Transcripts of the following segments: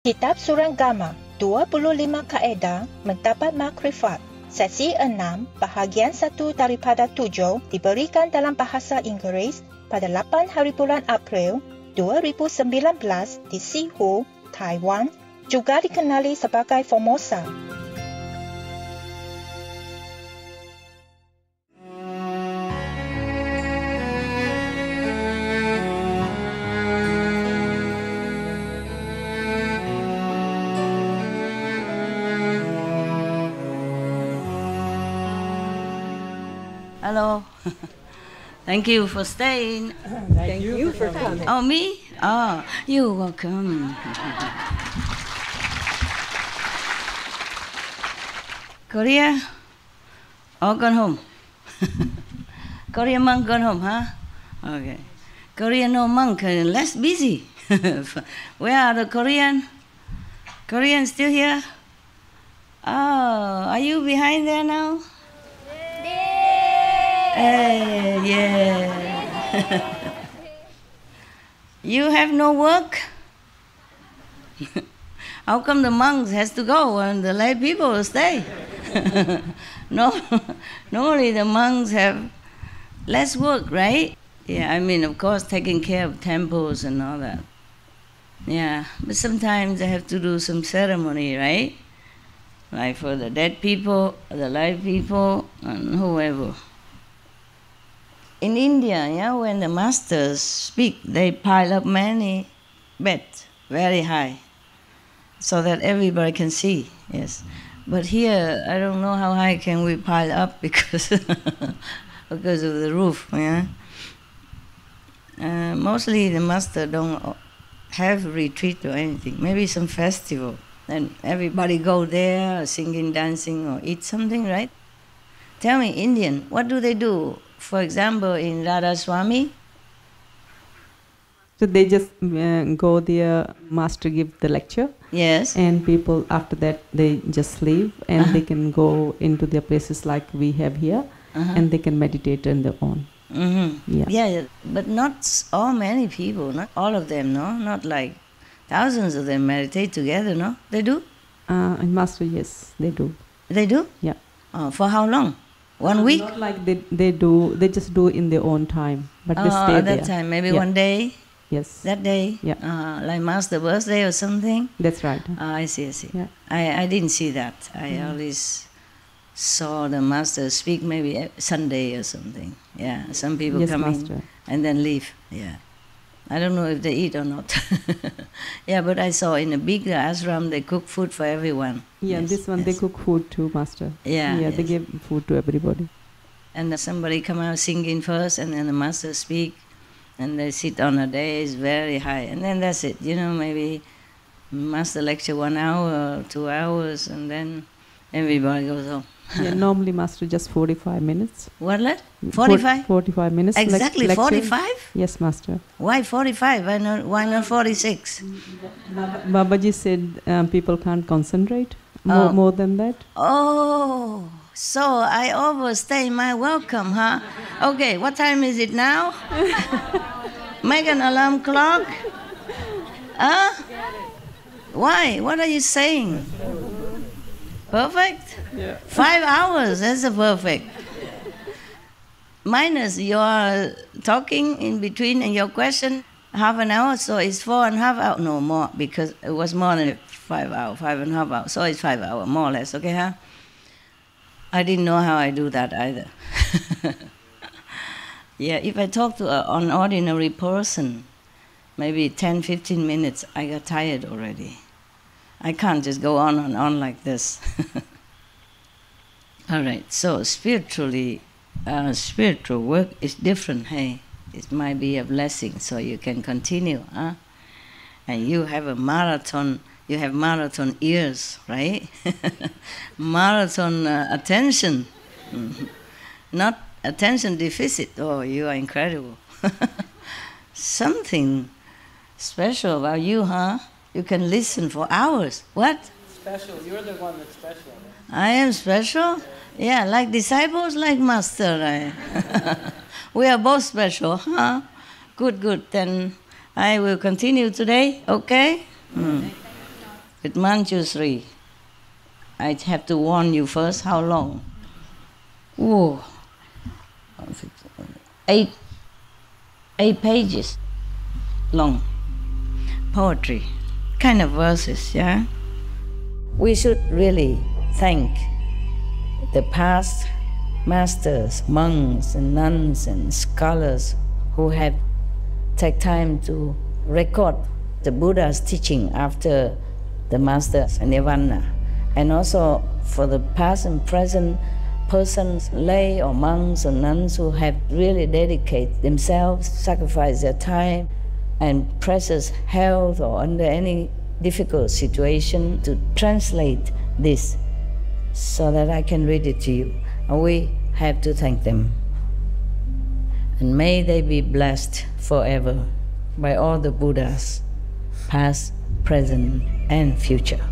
Kitab Surangama, 25 kaedah mendapat makrifat. Sesi 6, bahagian 1 daripada 7 diberikan dalam bahasa Inggeris pada 8 hari bulan April 2019 di Sihu, Taiwan, juga dikenali sebagai Formosa. Hello. Thank you for staying. Thank you for coming. Oh, me? Oh, you're welcome. Korea? All gone home. Korean monk gone home, huh? Okay. Korean no monk, less busy. Where are the Korean? Korean still here? Oh, are you behind there now? Yeah. You have no work? How come the monks has to go and the lay people will stay? No, normally the monks have less work, right? Yeah, I mean, of course, taking care of temples and all that. Yeah, but sometimes they have to do some ceremony, right? Like for the dead people, the live people, and whoever. In India, yeah, when the masters speak, they pile up many beds, very high, so that everybody can see, yes. But here, I don't know how high can we pile up because of the roof, yeah. Mostly the master don't have retreat or anything, maybe some festival. Then everybody go there, singing, dancing, or eat something, right? Tell me, Indian, what do they do? For example, in Radha Swami? So they just go there, master give the lecture. Yes. And people after that they just leave and they can go into their places like we have here and they can meditate on their own. Yeah, but not all many people, not all of them, no? Not like thousands of them meditate together, no? They do? And master, yes, they do. They do? Yeah. For how long? 1 week? Not like they just do in their own time, but they stay at there. that time, maybe 1 day? Yes. That day? Yeah. Like master birthday or something? That's right. I see. Yeah. I didn't see that. I always saw the master speak maybe Sunday or something. Yeah, some people come in and then leave. Yeah. I don't know if they eat or not. Yeah, but I saw in a big ashram they cook food for everyone. Yeah, yes, this one they cook food too, master. Yeah. Yeah, they give food to everybody. And somebody come out singing first and then the master speak and they sit on a dais very high and then that's it. You know, maybe master lecture 1 hour or 2 hours and then everybody goes home. Yeah, normally master just 45 minutes. What? 45? 45 minutes. Exactly, 45? Yes, master. Why 45? Why not 46? Babaji said people can't concentrate more than that. Oh, so I overstay my welcome, huh? Okay, what time is it now? Make an alarm clock? Huh? Why? What are you saying? Perfect? Yeah. 5 hours, that's a perfect. Minus your talking in between and your question, half an hour, so it's 4.5 hours. No, more, because it was more than 5 hours, 5.5 hours. So it's 5 hours, more or less, okay, huh? I didn't know how I do that either. Yeah, if I talk to an ordinary person, maybe 10, 15 minutes, I got tired already. I can't just go on and on like this. All right, so spiritually, spiritual work is different, hey? It might be a blessing, so you can continue, huh? And you have a marathon, you have marathon ears, right? Marathon attention, not attention deficit. Oh, you are incredible. Something special about you, huh? You can listen for hours. What? Special. You're the one that's special. I am special? Yeah, like disciples, like master. Right? We are both special, huh? Good. Then I will continue today, okay? With Manjushri, I have to warn you first, how long? Ooh, 8 pages long poetry, kind of verses, yeah? We should really thank the past masters, monks and nuns and scholars who have taken time to record the Buddha's teaching after the master's nirvana, and also for the past and present persons, lay or monks or nuns who have really dedicated themselves, sacrificed their time and precious health or under any difficult situation to translate this so that I can read it to you. And we have to thank them. And may they be blessed forever by all the Buddhas, past, present, and future.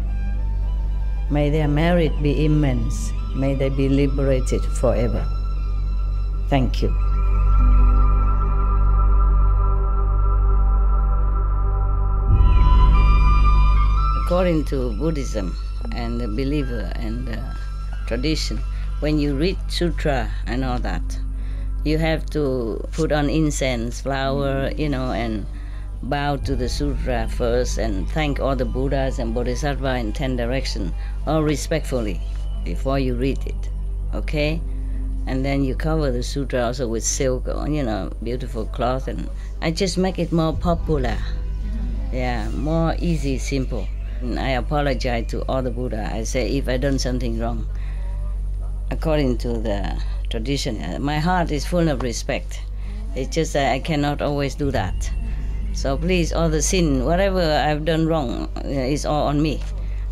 May their merit be immense. May they be liberated forever. Thank you. According to Buddhism and the believer and the tradition, when you read sutra and all that, you have to put on incense, flower, and bow to the sutra first and thank all the Buddhas and Bodhisattvas in 10 directions, all respectfully, before you read it, okay? And then you cover the sutra also with silk or, beautiful cloth, and I just make it more popular. Yeah, more easy, simple. And I apologize to all the Buddha. I say if I done something wrong, according to the tradition, my heart is full of respect. It's just that I cannot always do that. So please, all the sin, whatever I've done wrong, is all on me.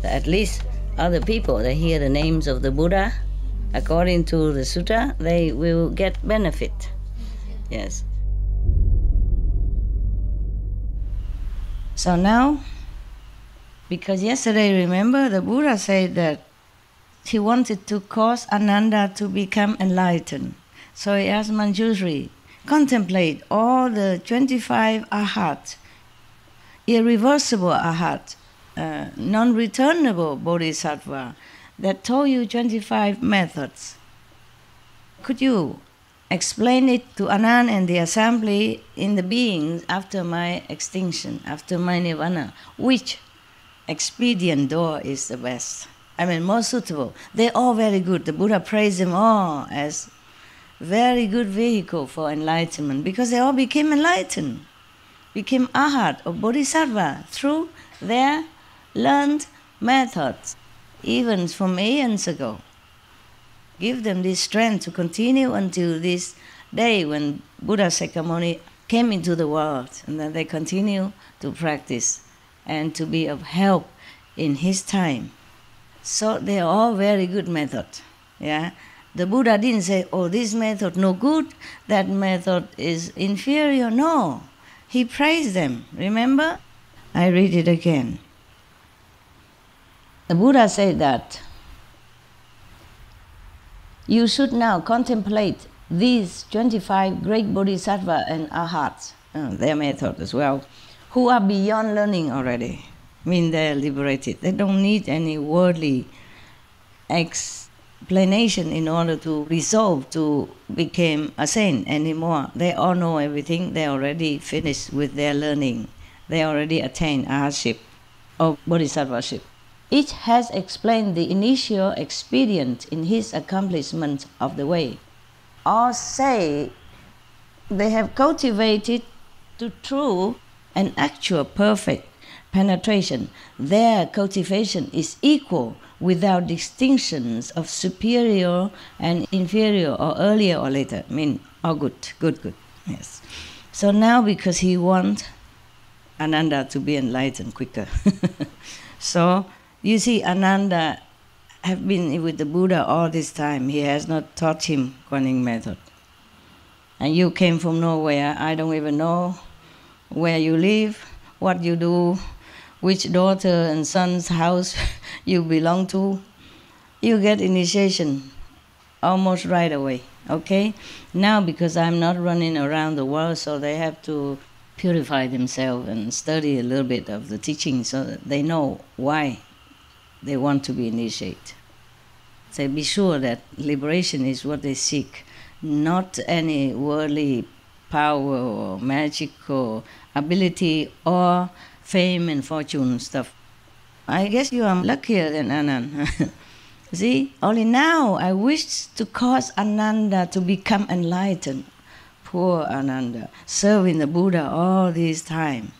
At least other people, they hear the names of the Buddha, according to the sutta, they will get benefit. Yes. So now, because yesterday, remember, the Buddha said that he wanted to cause Ananda to become enlightened. So he asked Manjushri, contemplate all the 25 arhats, irreversible arhats, non-returnable bodhisattva that told you 25 methods. Could you explain it to Anand and the assembly in the beings after my extinction, after my nirvana? Which expedient door is the best? Most suitable. They're all very good. The Buddha praised them all as very good vehicle for enlightenment because they all became enlightened, became arhat or bodhisattva through their learned methods, even from aeons ago. Give them this strength to continue until this day when Buddha Sakyamuni came into the world, and then they continue to practice and to be of help in his time. So they are all very good methods. Yeah? The Buddha didn't say, oh, this method no good, that method is inferior. No, he praised them. Remember? I read it again. The Buddha said that you should now contemplate these 25 great bodhisattva and arhats, their method as well, who are beyond learning already. They're liberated. They don't need any worldly explanation in order to resolve to become a saint anymore. They all know everything. They already finished with their learning. They already attained arhatship or bodhisattvaship. Each has explained the initial expedient in his accomplishment of the way. All say they have cultivated to true and actual perfect penetration. Their cultivation is equal without distinctions of superior and inferior or earlier or later. All good. Yes. So now because he wants Ananda to be enlightened quicker. So you see, Ananda have been with the Buddha all this time. He has not taught him Kuan method. And you came from nowhere. I don't even know where you live, what you do, which daughter and son's house you belong to. You get initiation almost right away, okay? Now, because I'm not running around the world, so they have to purify themselves and study a little bit of the teaching so that they know why they want to be initiated. So be sure that liberation is what they seek, not any worldly power or magic or ability or fame and fortune stuff. I guess you are luckier than Anand. See, only now I wish to cause Ananda to become enlightened. Poor Ananda, serving the Buddha all this time.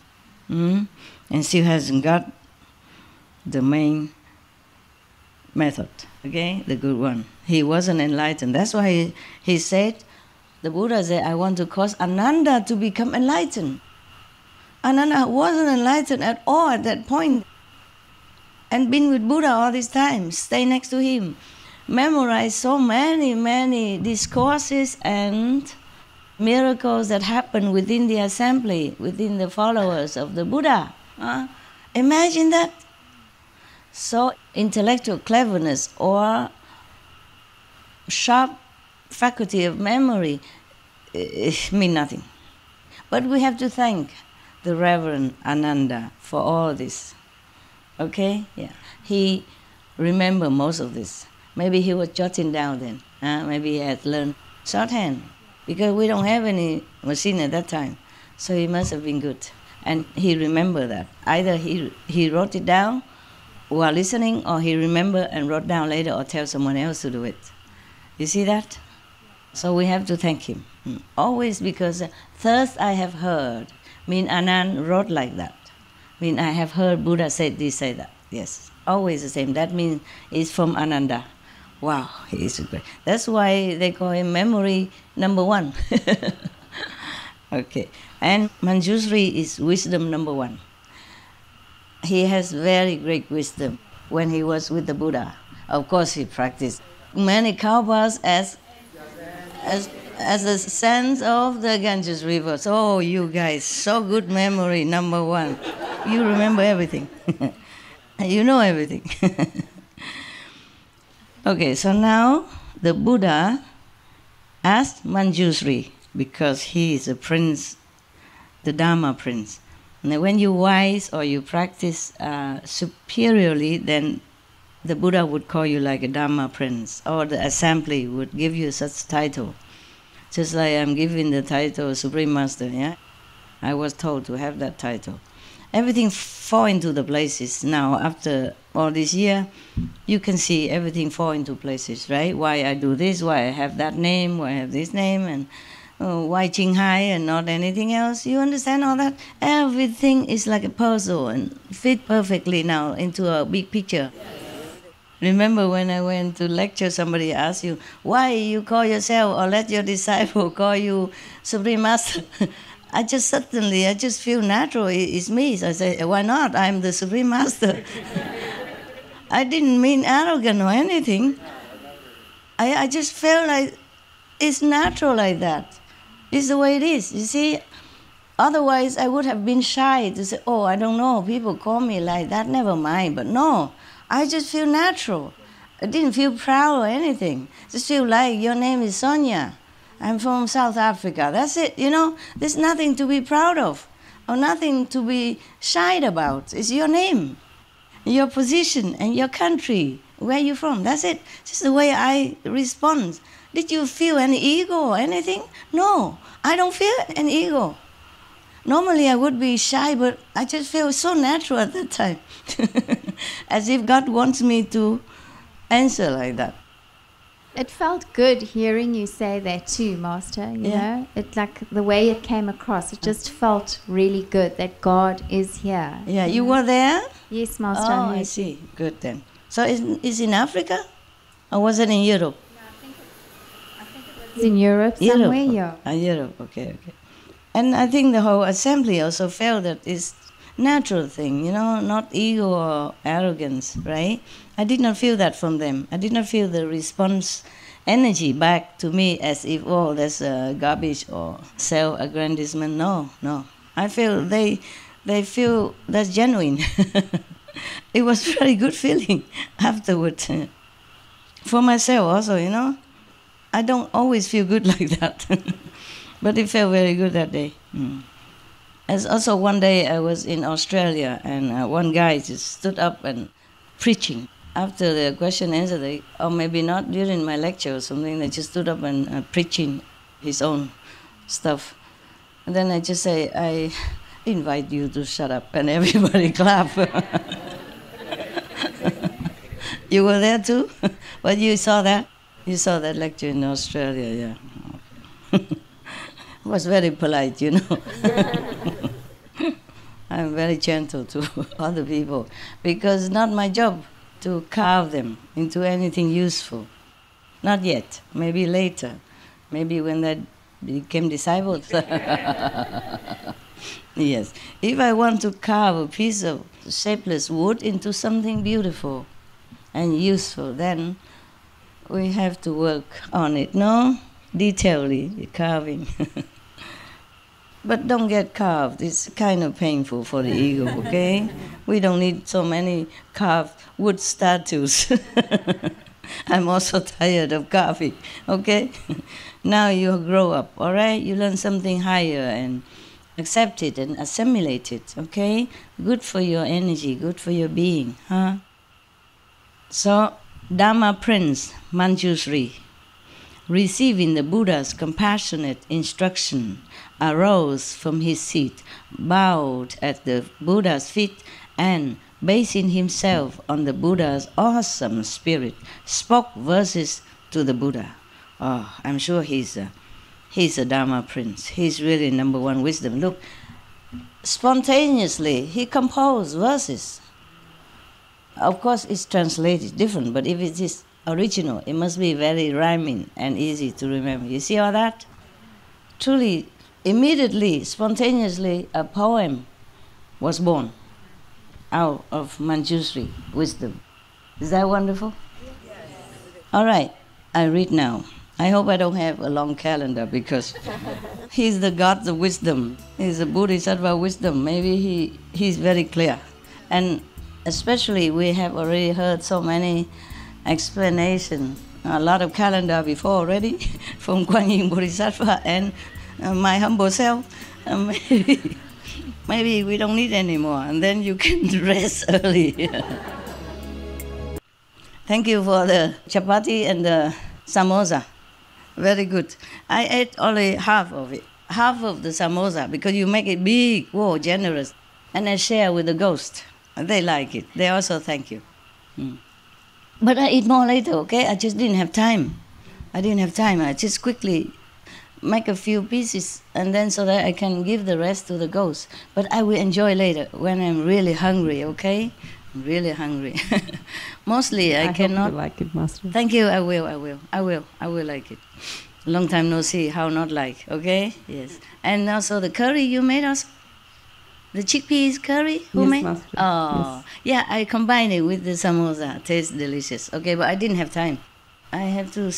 And still hasn't got the main method, okay, the good one. He wasn't enlightened. That's why he said, the Buddha said, I want to cause Ananda to become enlightened. Ananda wasn't enlightened at all at that point. And been with Buddha all this time, stay next to him, memorize so many discourses and miracles that happen within the assembly, within the followers of the Buddha. Imagine that. So intellectual cleverness or sharp faculty of memory mean nothing. But we have to thank the Reverend Ananda for all this. Okay? Yeah. He remembered most of this. Maybe he was jotting down then. Maybe he had learned shorthand. Because we don't have any machine at that time. So he must have been good. And he remembered that. Either he wrote it down while listening, or he remembered and wrote down later, or tell someone else to do it. You see that? So we have to thank him. Always, because first I have heard, mean Anand wrote like that. Mean I have heard Buddha say this, say that. Yes, always the same. That means it's from Ananda. Wow, he is great. That's why they call him memory number one. Okay. And Manjushri is wisdom number one. He has very great wisdom when he was with the Buddha. Of course, he practiced many kalpas as the sands of the Ganges River. So you guys, so good memory, number one. You remember everything. You know everything. Okay, so now the Buddha asked Manjushri, because he is a prince, the Dharma prince. And when you wise or you practice superiorly, then the Buddha would call you like a Dharma prince, or the assembly would give you such title. Just like I'm giving the title Supreme Master, yeah? I was told to have that title. Everything fall into the places now. After all this year, you can see everything fall into places, right? Why I do this, why I have that name, why I have this name, and why Qinghai and not anything else. You understand all that? Everything is like a puzzle and fit perfectly now into a big picture. Remember when I went to lecture, somebody asked you, why you call yourself or let your disciple call you Supreme Master? I just feel natural, it's me. So I say, why not? I'm the Supreme Master. I didn't mean arrogant or anything. I just felt like it's natural like that. It's the way it is, you see. Otherwise, I would have been shy to say, oh, I don't know, people call me like that, never mind. But no, I just feel natural. I didn't feel proud or anything. Just feel like your name is Sonia. I'm from South Africa. That's it, you know. There's nothing to be proud of or nothing to be shy about. It's your name, your position, and your country, where you're from. That's it. Just the way I respond. Did you feel any ego or anything? No, I don't feel any ego. Normally I would be shy, but I just feel so natural at that time. As if God wants me to answer like that. It felt good hearing you say that too, Master. You know, it like the way it came across. It just felt really good that God is here. Yeah, you were there? Yes, Master. Oh, I see. Good then. So is in Africa, or was it in Europe? No, I think it was in Europe somewhere. Yeah. Europe. Okay. And I think the whole assembly also felt that it's natural thing, you know, not ego or arrogance, right? I did not feel that from them. I did not feel the response energy back to me as if, oh, that's garbage or self-aggrandizement. No. I feel they feel that's genuine. It was very good feeling afterwards. For myself also, you know. I don't always feel good like that. But it felt very good that day. As also one day I was in Australia and one guy just stood up and preaching. After the question and answer, or maybe not during my lecture or something, they just stood up and preaching his own stuff. And then I just say, I invite you to shut up, and everybody clap. You were there too? But you saw that? You saw that lecture in Australia, yeah. It was very polite, you know. I'm very gentle to other people because it's not my job to carve them into anything useful. Not yet, maybe later. Maybe when they became disciples. Yes. If I want to carve a piece of shapeless wood into something beautiful and useful, then we have to work on it, no? Detailedly, carving. But don't get carved. It's kind of painful for the ego, okay? We don't need so many carved wood statues. I'm also tired of carving, okay? Now you grow up, all right? You learn something higher and accept it and assimilate it, okay? Good for your energy, good for your being, huh? So, Dharma Prince Manjushri, receiving the Buddha's compassionate instruction, arose from his seat, bowed at the Buddha's feet, and, basing himself on the Buddha's awesome spirit, spoke verses to the Buddha. Oh, I'm sure he's a Dharma Prince. He's really number one wisdom. Look, spontaneously he composed verses. Of course, it's translated different, but if it is original, it must be very rhyming and easy to remember. You see all that? Truly, immediately, spontaneously, a poem was born out of Manjushri wisdom. Is that wonderful? Yes. All right, I read now. I hope I don't have a long calendar because he's the God of wisdom. He's a Bodhisattva wisdom. Maybe he's very clear. And especially we have already heard so many explanations, a lot of calendar before already from Kuan Yin Bodhisattva and my humble self. Maybe we don't need any more, and then you can rest early. Thank you for the chapati and the samosa. Very good. I ate only half of it, half of the samosa, because you make it big, whoa, generous. And I share with the ghost. They like it. They also thank you. But I eat more later, okay? I just didn't have time. I just quickly make a few pieces, and then so that I can give the rest to the ghost. But I will enjoy later when I'm really hungry, okay? I'm really hungry. Mostly I cannot. Hope you like it, Master. Thank you. I will like it. Long time no see. How not like? Okay. Yes. And also the curry you made also. The chickpeas curry. Who made? Master. Oh, yes. Yeah. I combined it with the samosa. Tastes delicious. Okay, but I didn't have time. I have to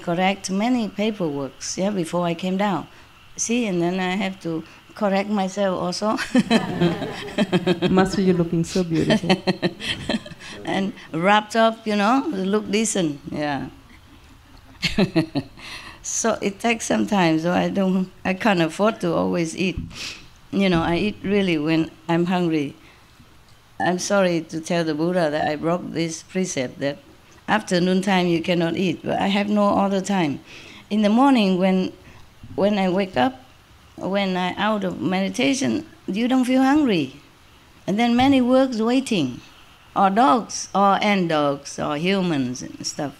correct many paperworks. Yeah, before I came down. See, and then I have to correct myself also. Master, you're looking so beautiful. And wrapped up, look decent. Yeah. So it takes some time. So I can't afford to always eat. I eat really when I'm hungry. I'm sorry to tell the Buddha that I broke this precept that afternoon time you cannot eat, but I have no other time. In the morning when I wake up, when I'm out of meditation, you don't feel hungry. And then many works waiting, or dogs, and dogs, or humans and stuff.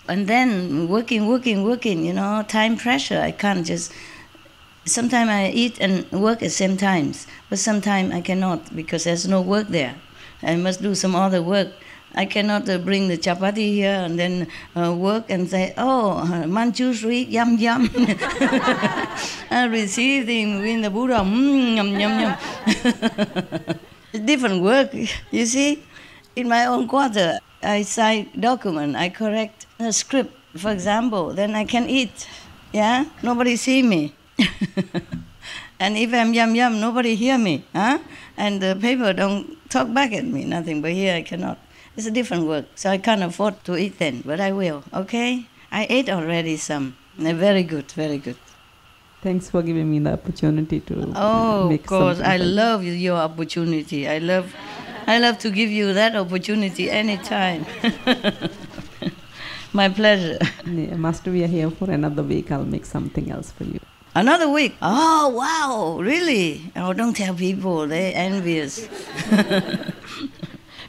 And then working, time pressure, I can't just... Sometimes I eat and work at same times, but sometimes I cannot because there's no work there. I must do some other work. I cannot bring the chapati here and then work and say, oh, Manjushri, yum, yum. I receive them in the Buddha, yum, yum, yum. Different work, you see. In my own quarter, I sign document, I correct a script, for example, then I can eat. Yeah, nobody see me. And if I'm yum, yum, nobody hear me. Huh? And the paper don't talk back at me, nothing, but here I cannot. It's a different work, so I can't afford to eat then, but I will, okay? I ate already some. Very good, very good. Thanks for giving me the opportunity to Oh, make of course. something. I love your opportunity. I love I love to give you that opportunity anytime. My pleasure. Yeah, Master, we are here for another week. I'll make something else for you. Another week? Oh, wow, really? Oh, don't tell people, they're envious.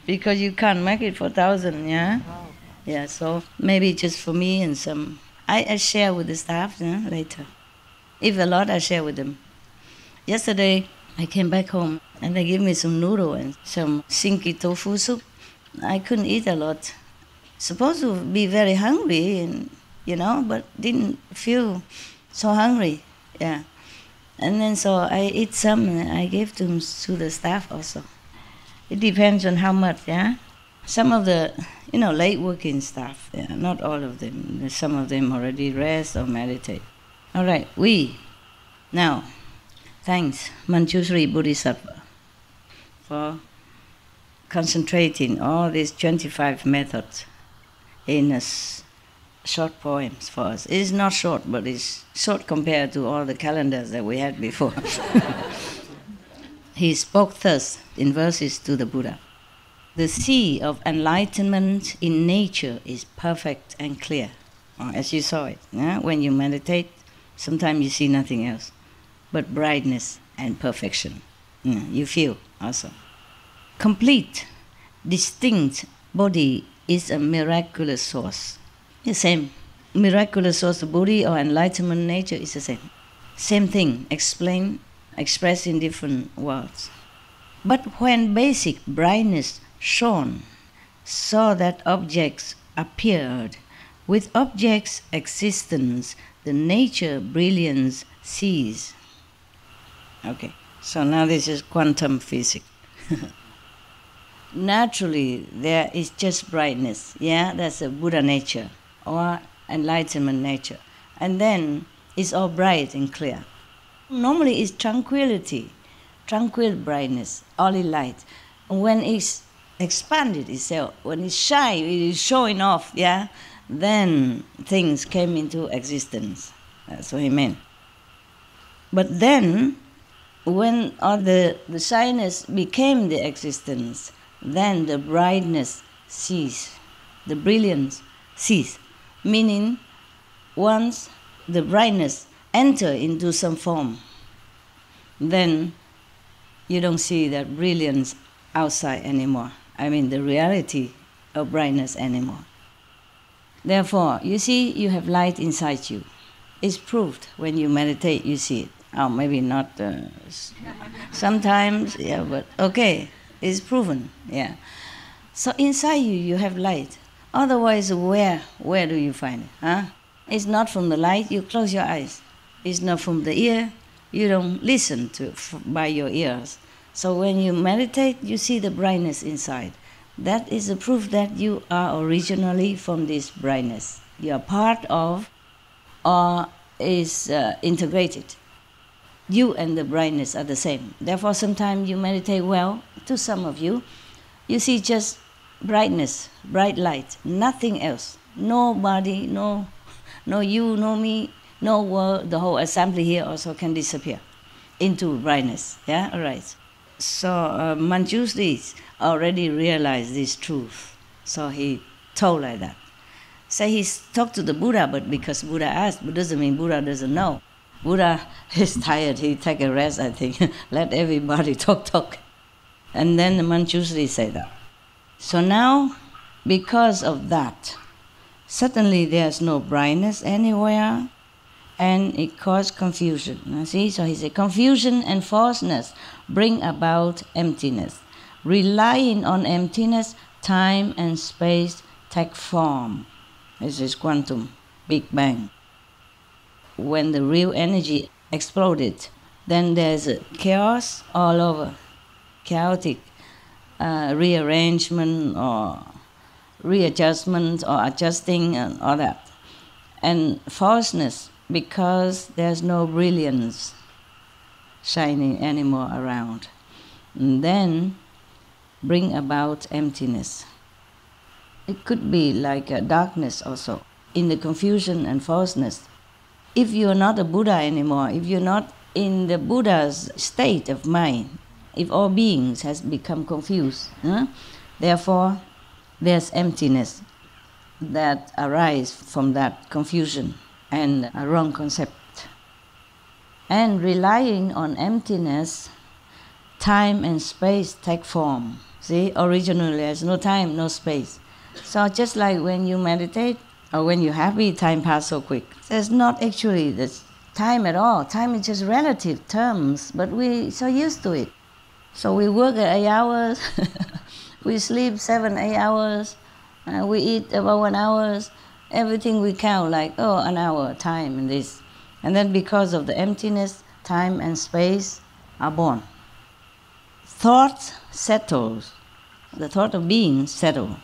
Because you can't make it for 1,000, yeah? Yeah, so maybe just for me and some... I share with the staff later. If a lot, I share with them. Yesterday, I came back home and they gave me some noodle and some shinki tofu soup. I couldn't eat a lot. Supposed to be very hungry, and but didn't feel so hungry. Yeah. And then so I eat some and I gave to the staff also. It depends on how much, yeah? Some of the, late working staff, yeah, not all of them. Some of them already rest or meditate. All right, now, thanks, Manjushri Bodhisattva, for concentrating all these 25 methods in short poems for us. It's not short, but it's short compared to all the calendars that we had before. He spoke thus in verses to the Buddha. The sea of enlightenment in nature is perfect and clear. As you saw it, yeah? When you meditate, sometimes you see nothing else but brightness and perfection. You feel also. Complete, distinct body is a miraculous source. The same. Miraculous source of Buddhi or enlightenment nature is the same. Same thing, expressed in different words. But when basic brightness shone, so that objects appeared, with objects' existence, the nature brilliance ceased. Okay, so now this is quantum physics. Naturally, there is just brightness. Yeah, that's a Buddha nature or enlightenment nature. And then it's all bright and clear. Normally it's tranquility, tranquil brightness, only light. When it's expanded itself, when it's shy, it is showing off, yeah, then things came into existence. That's what he meant. But then, when all the shyness became the existence, then the brightness ceased, the brilliance ceased. Meaning, once the brightness enter into some form, then you don't see that brilliance outside anymore. I mean, the reality of brightness anymore. Therefore, you see, you have light inside you. It's proved when you meditate, you see it. Oh, maybe not sometimes, yeah, but okay, it's proven, yeah. So inside you, you have light. Otherwise, where do you find it? Huh? It's not from the light, you close your eyes. It's not from the ear, you don't listen to by your ears. So when you meditate, you see the brightness inside. That is a proof that you are originally from this brightness. You are part of or is integrated. You and the brightness are the same. Therefore, sometimes you meditate well. To some of you, you see just brightness, bright light, nothing else. Nobody, no you, no me, no world. The whole assembly here also can disappear into brightness. Yeah, all right. So Manjushri already realized this truth. So he told like that. So he talked to the Buddha, but because Buddha asked, but doesn't mean Buddha doesn't know. Buddha is tired, he take a rest, I think. Let everybody talk. And then the Manjushri said that. So now, because of that, suddenly there's no brightness anywhere, and it caused confusion. Now see, so he said, confusion and falseness bring about emptiness. Relying on emptiness, time and space take form. This is quantum, Big Bang. When the real energy exploded, then there's a chaos all over, chaotic rearrangement or readjustment or adjusting and all that. And falseness, because there's no brilliance shining anymore around. And then bring about emptiness. It could be like a darkness also, in the confusion and falseness. If you're not a Buddha anymore, if you're not in the Buddha's state of mind, if all beings has become confused, therefore there's emptiness that arise from that confusion and a wrong concept. And relying on emptiness, time and space take form. See, originally there's no time, no space. So just like when you meditate or when you're happy, time passes so quick. There's not actually this time at all. Time is just relative terms, but we're so used to it. So we work at 8 hours, we sleep 7, 8 hours, we eat about 1 hour, everything we count like, an hour, time and this. And then because of the emptiness, time and space are born. Thought settles, the thought of being settle,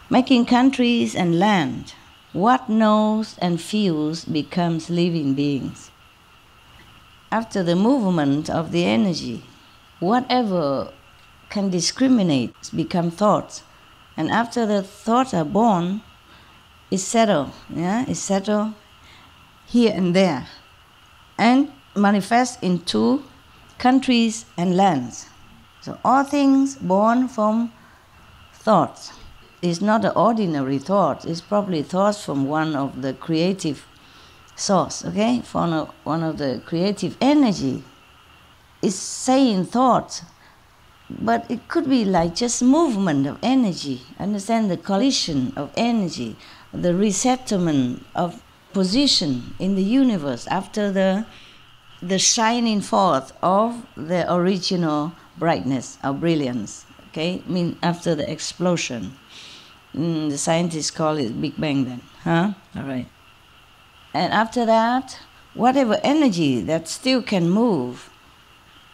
making countries and land. What knows and feels becomes living beings. After the movement of the energy, whatever can discriminate become thoughts. And after the thoughts are born, it's settled, it's settled here and there, and manifest into countries and lands. So all things born from thoughts. It's not an ordinary thought, it's probably thoughts from one of the creative source, okay? From one of the creative energy. It's saying thoughts, but it could be like just movement of energy. Understand the collision of energy, the resettlement of position in the universe after the shining forth of the original brightness or brilliance, okay? I mean after the explosion. The scientists call it Big Bang then, All right. And after that, whatever energy that still can move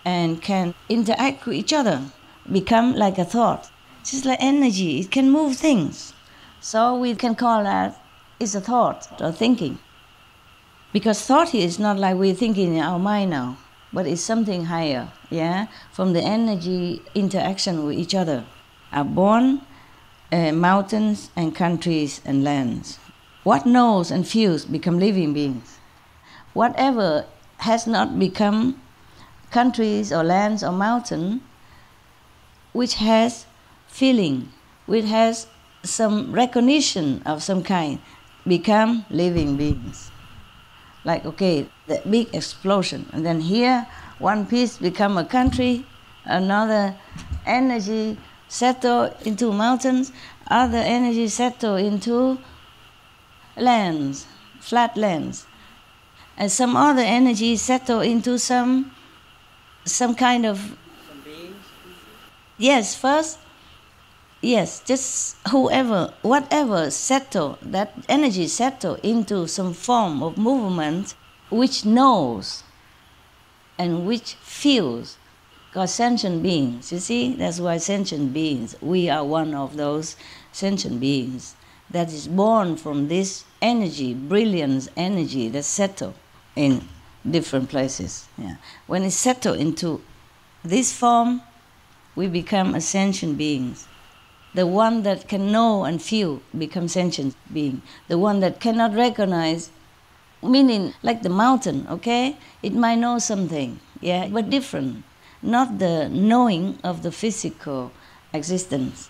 and can interact with each other become like a thought. Just like energy, it can move things. So we can call that it's a thought or thinking. Because thought here is not like we're thinking in our mind now, but it's something higher, from the energy interaction with each other are born mountains and countries and lands. What knows and feels become living beings. Whatever has not become countries or lands or mountain, which has feeling, which has some recognition of some kind, become living beings. Like, okay, the big explosion, and then here one piece become a country, another energy settle into mountains, other energy settle into lands, flat lands, and some other energy settle into some kind of just whatever settle, that energy settle into some form of movement which knows and which feels. Because sentient beings, you see, that's why sentient beings, we are one of those sentient beings that is born from this energy, brilliance energy that settle in different places. When it settle into this form, we become a sentient beings. The one that can know and feel becomes sentient being. The one that cannot recognize, meaning like the mountain, okay? It might know something, but different. Not the knowing of the physical existence.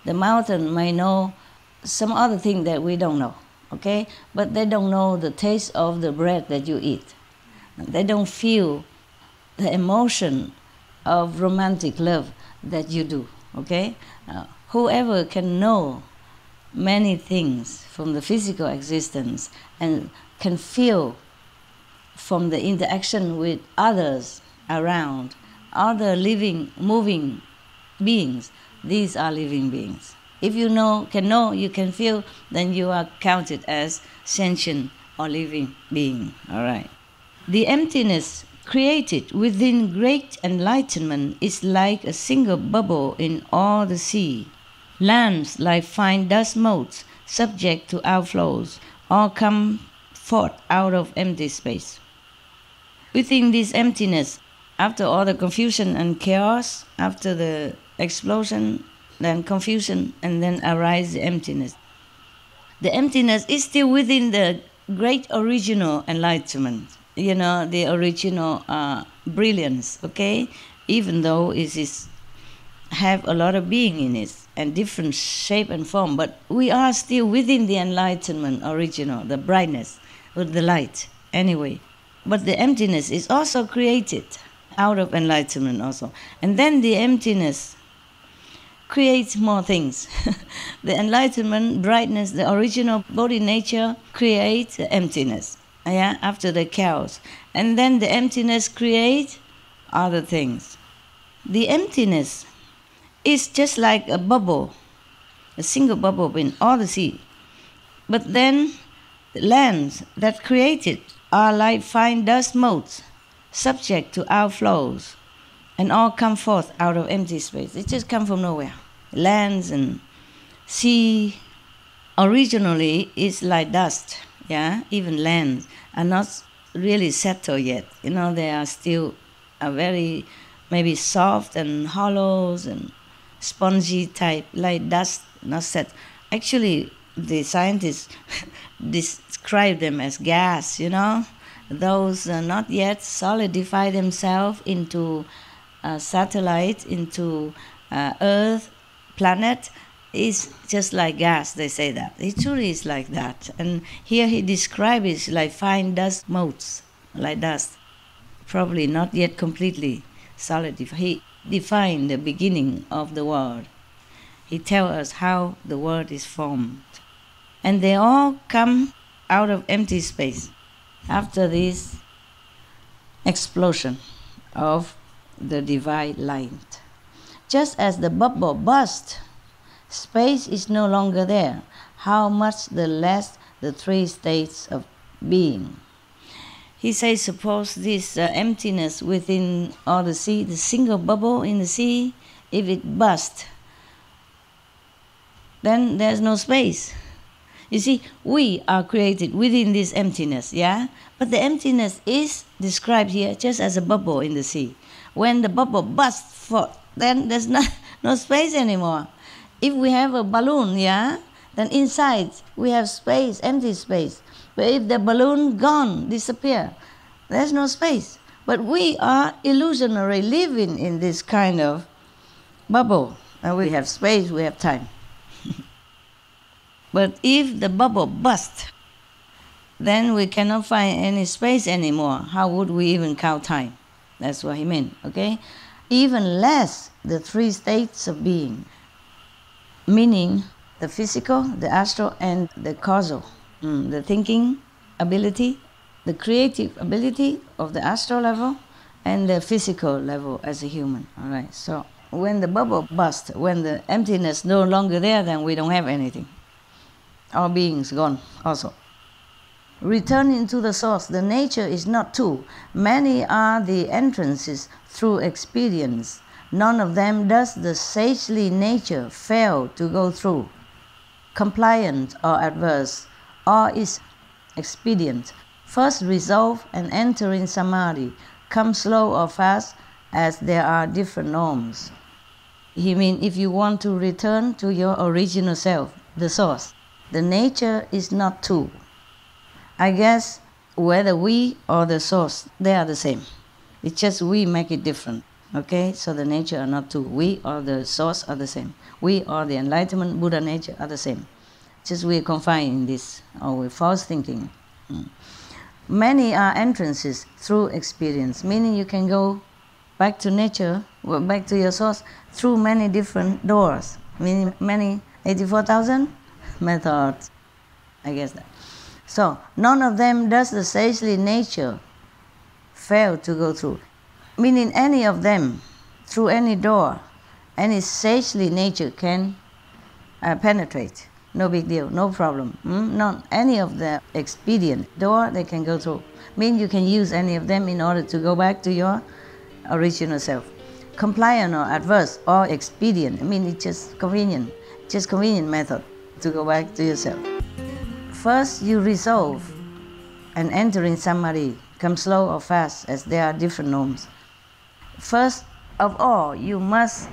The mountain may know some other thing that we don't know, okay? But they don't know the taste of the bread that you eat. They don't feel the emotion of romantic love that you do, okay? Whoever can know many things from the physical existence and can feel from the interaction with others around, other living, moving beings, these are living beings. If you can know, you can feel, then you are counted as sentient or living being. All right. The emptiness created within great enlightenment is like a single bubble in all the sea. Lands like fine dust motes, subject to outflows, all come forth out of empty space. Within this emptiness, after all the confusion and chaos, after the explosion, then confusion, and then arise the emptiness. The emptiness is still within the great original enlightenment, the original brilliance, okay? even though it is have a lot of being in it and different shape and form, but we are still within the enlightenment original, the brightness with the light anyway. But the emptiness is also created out of enlightenment also. And then the emptiness creates more things. The enlightenment, brightness, the original body nature creates the emptiness, after the chaos. And then the emptiness creates other things. The emptiness is just like a bubble, a single bubble in all the sea. But then the lands that create it are like fine dust motes, subject to outflows, and all come forth out of empty space. They just come from nowhere. Lands and sea originally is like dust, even lands are not really settled yet. They are still very maybe soft and hollows and spongy type, like dust, not set. Actually, the scientists describe them as gas, Those not yet solidify themselves into satellite, into Earth, planet, is just like gas, they say that. It truly is like that. And here he describes it like fine dust motes, like dust. Probably not yet completely solidified. He defined the beginning of the world. He tells us how the world is formed. And they all come out of empty space after this explosion of the divine light. Just as the bubble burst, space is no longer there. How much the less the three states of being. He says, suppose this emptiness within all the sea, the single bubble in the sea, if it bursts, then there's no space. You see, we are created within this emptiness, But the emptiness is described here just as a bubble in the sea. When the bubble bursts forth, then there's no space anymore. If we have a balloon, then inside we have space, empty space. But if the balloon gone, disappear, there's no space. But we are illusionary living in this kind of bubble. And we have space, we have time. But if the bubble bursts, then we cannot find any space anymore. How would we even count time? That's what he meant, okay? Even less the three states of being, meaning the physical, the astral, and the causal. The thinking ability, the creative ability of the astral level, and the physical level as a human. All right. So when the bubble bursts, when the emptiness no longer there, then we don't have anything. Our being's gone also. Returning to the source, the nature is not two. Many are the entrances through experience. None of them does the sagely nature fail to go through. Compliant or adverse, or is expedient. First resolve and enter in samadhi. Come slow or fast, as there are different norms. He means if you want to return to your original self, the source, the nature is not two. I guess whether we or the source, they are the same. It's just we make it different. Okay, so the nature are not two. We or the source are the same. We or the enlightenment Buddha nature are the same. Just we are confined in this, or with false thinking. Many are entrances through experience, meaning you can go back to nature, back to your source, through many different doors, meaning many 84,000 methods, I guess that. So, none of them does the sagely nature fail to go through. Meaning any of them, through any door, any sagely nature can penetrate. No big deal, no problem. Not any of the expedient door they can go through. Mean you can use any of them in order to go back to your original self. Compliant or adverse or expedient, I mean it's just convenient method to go back to yourself. First you resolve and enter in samadhi. Come slow or fast, as there are different norms. First of all, you must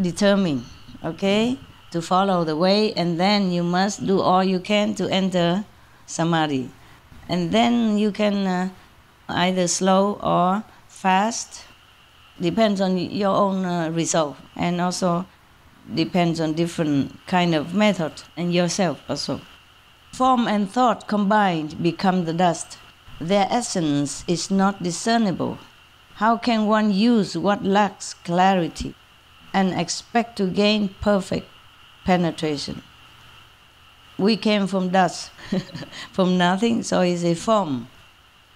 determine, okay, to follow the way, and then you must do all you can to enter samadhi. And then you can either slow or fast, Depends on your own resolve, and also depends on different kind of method and yourself also. Form and thought combined become the dust. Their essence is not discernible. How can one use what lacks clarity and expect to gain perfect penetration? We came from dust, from nothing, so it's a form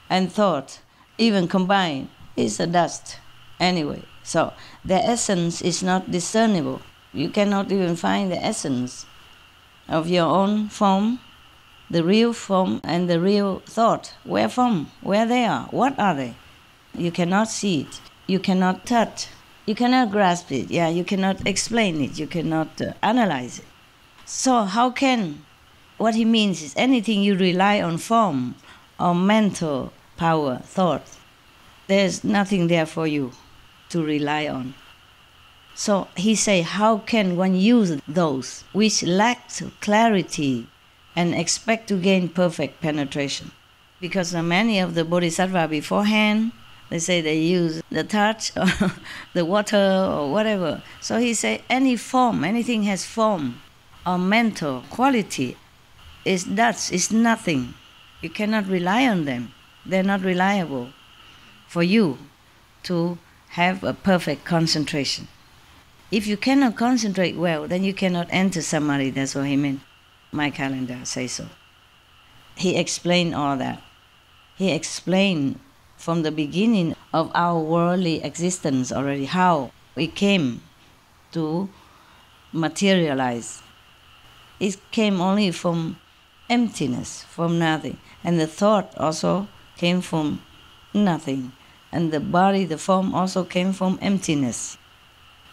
and thought, even combined, is a dust. Anyway, so their essence is not discernible. You cannot even find the essence of your own form, the real form and the real thought. Where from? Where they are? What are they? You cannot see it. You cannot touch. You cannot grasp it. Yeah, you cannot explain it. You cannot analyze it. So how can? What he means is anything you rely on form or mental power, thought, there's nothing there for you to rely on. So he say, how can one use those which lack clarity and expect to gain perfect penetration? Because many of the bodhisattva beforehand, they say they use the touch or the water or whatever. So he say any form, anything has form or mental quality is dust, is nothing. You cannot rely on them. They're not reliable for you to have a perfect concentration. If you cannot concentrate well, then you cannot enter samadhi. That's what he meant. My calendar says so. He explained all that. He explained from the beginning of our worldly existence already how we came to materialize. It came only from emptiness, from nothing. And the thought also came from nothing. And the body, the form also came from emptiness.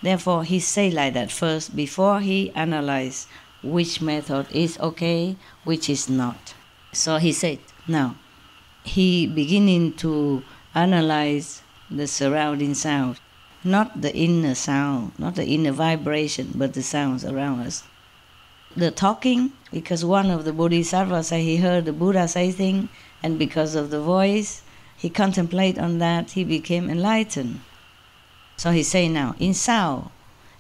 Therefore, he say like that first before he analyze which method is okay, which is not. So he said, now, he beginning to analyze the surrounding sound, not the inner sound, not the inner vibration, but the sounds around us. The talking, because one of the bodhisattvas say he heard the Buddha say things, and because of the voice, he contemplated on that, he became enlightened. So he say now, in sound,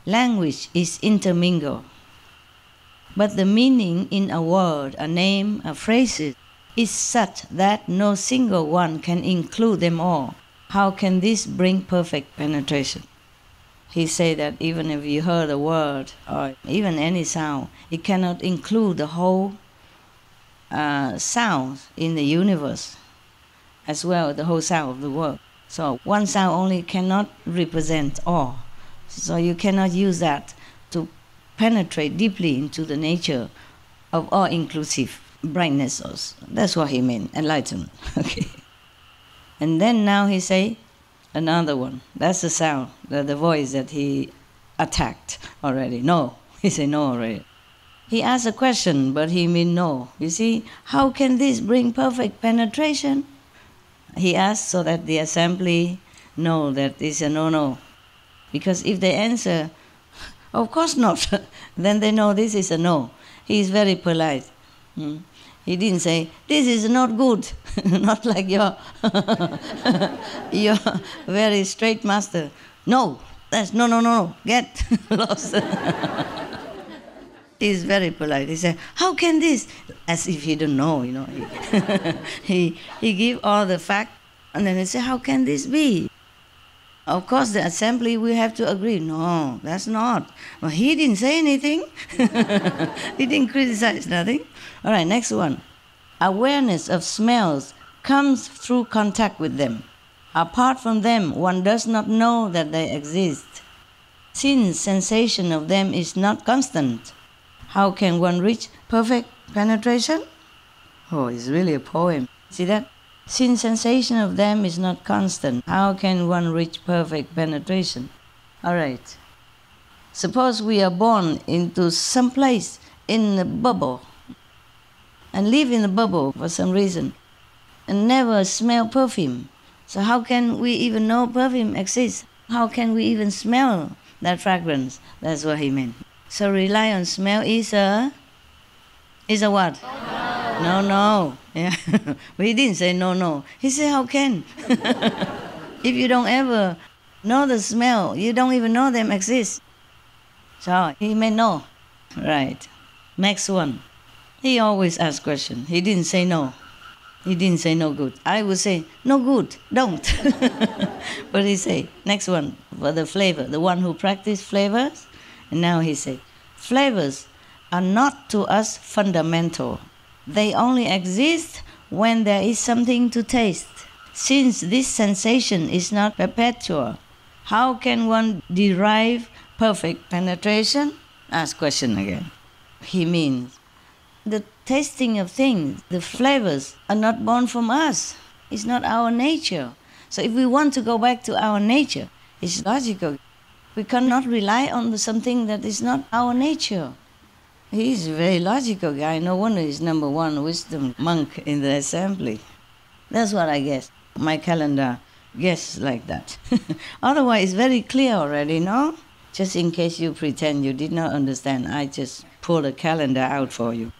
language is intermingled. But the meaning in a word, a name, a phrase is such that no single one can include them all. How can this bring perfect penetration? He say that even if you heard a word or even any sound, it cannot include the whole sound in the universe, as well as the whole sound of the world. So one sound only cannot represent all. So you cannot use that to penetrate deeply into the nature of all-inclusive brightness. That's what he meant, enlightenment. Okay. And then now he say another one. That's the sound, the voice that he attacked already. No. He say no already. He asked a question, but he mean no. You see, how can this bring perfect penetration? He asked so that the assembly know that it's a no-no. Because if they answer, of course not, then they know this is a no. He is very polite. He didn't say, this is not good. Not like your very straight master. No, that's no, get lost. He is very polite. He said, how can this? As if he don't know, you know. He give all the fact, and then he said, how can this be? Of course, the assembly will have to agree. No, that's not. Well, he didn't say anything. He didn't criticize nothing. All right, next one. Awareness of smells comes through contact with them. Apart from them, one does not know that they exist. Since sensation of them is not constant, how can one reach perfect penetration? Oh, it's really a poem. See that? Since sensation of them is not constant, how can one reach perfect penetration? All right. Suppose we are born into some place in a bubble and live in a bubble for some reason and never smell perfume. So how can we even know perfume exists? How can we even smell that fragrance? That's what he meant. So rely on smell is a what? No. Yeah. But he didn't say no. He said, how can? If you don't ever know the smell. You don't even know them exist. So he may know. Right. Next one. He always asks questions. He didn't say no. He didn't say no good. I would say, no good, don't. But he say, next one, for the flavor, the one who practiced flavors. And now he say, flavors are not to us fundamental. They only exist when there is something to taste. Since this sensation is not perpetual, how can one derive perfect penetration? Ask question again. He means the tasting of things, the flavors are not born from us. It's not our nature. So if we want to go back to our nature, it's logical. We cannot rely on something that is not our nature. He's a very logical guy. No wonder he's number one wisdom monk in the assembly. That's what I guess. My calendar guess like that. Otherwise, it's very clear already, no? Just in case you pretend you did not understand, I just pull a calendar out for you.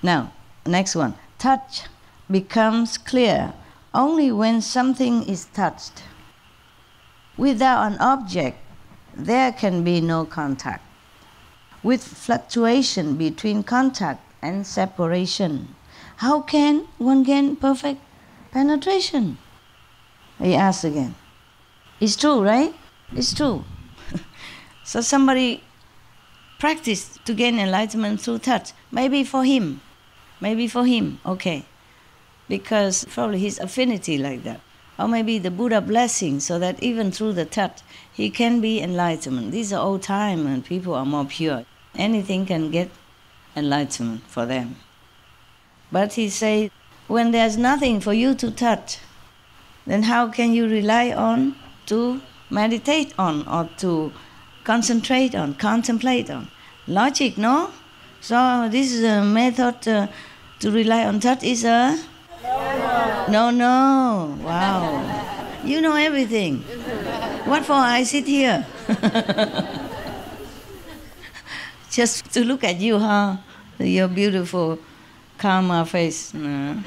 Now, next one. Touch becomes clear only when something is touched. Without an object, there can be no contact. With fluctuation between contact and separation, how can one gain perfect penetration? He asks again. It's true, right? It's true. So somebody practiced to gain enlightenment through touch. Maybe for him, okay. Because probably his affinity like that. Or maybe the Buddha blessing, so that even through the touch, he can be enlightenment. These are old time and people are more pure. Anything can get enlightenment for them. But he said, when there's nothing for you to touch, then how can you rely on to meditate on or to concentrate on, contemplate on? Logic, no? So this is a method to rely on touch is a... No. Wow. You know everything. What for I sit here? Just to look at you, huh? Your beautiful karma face. No.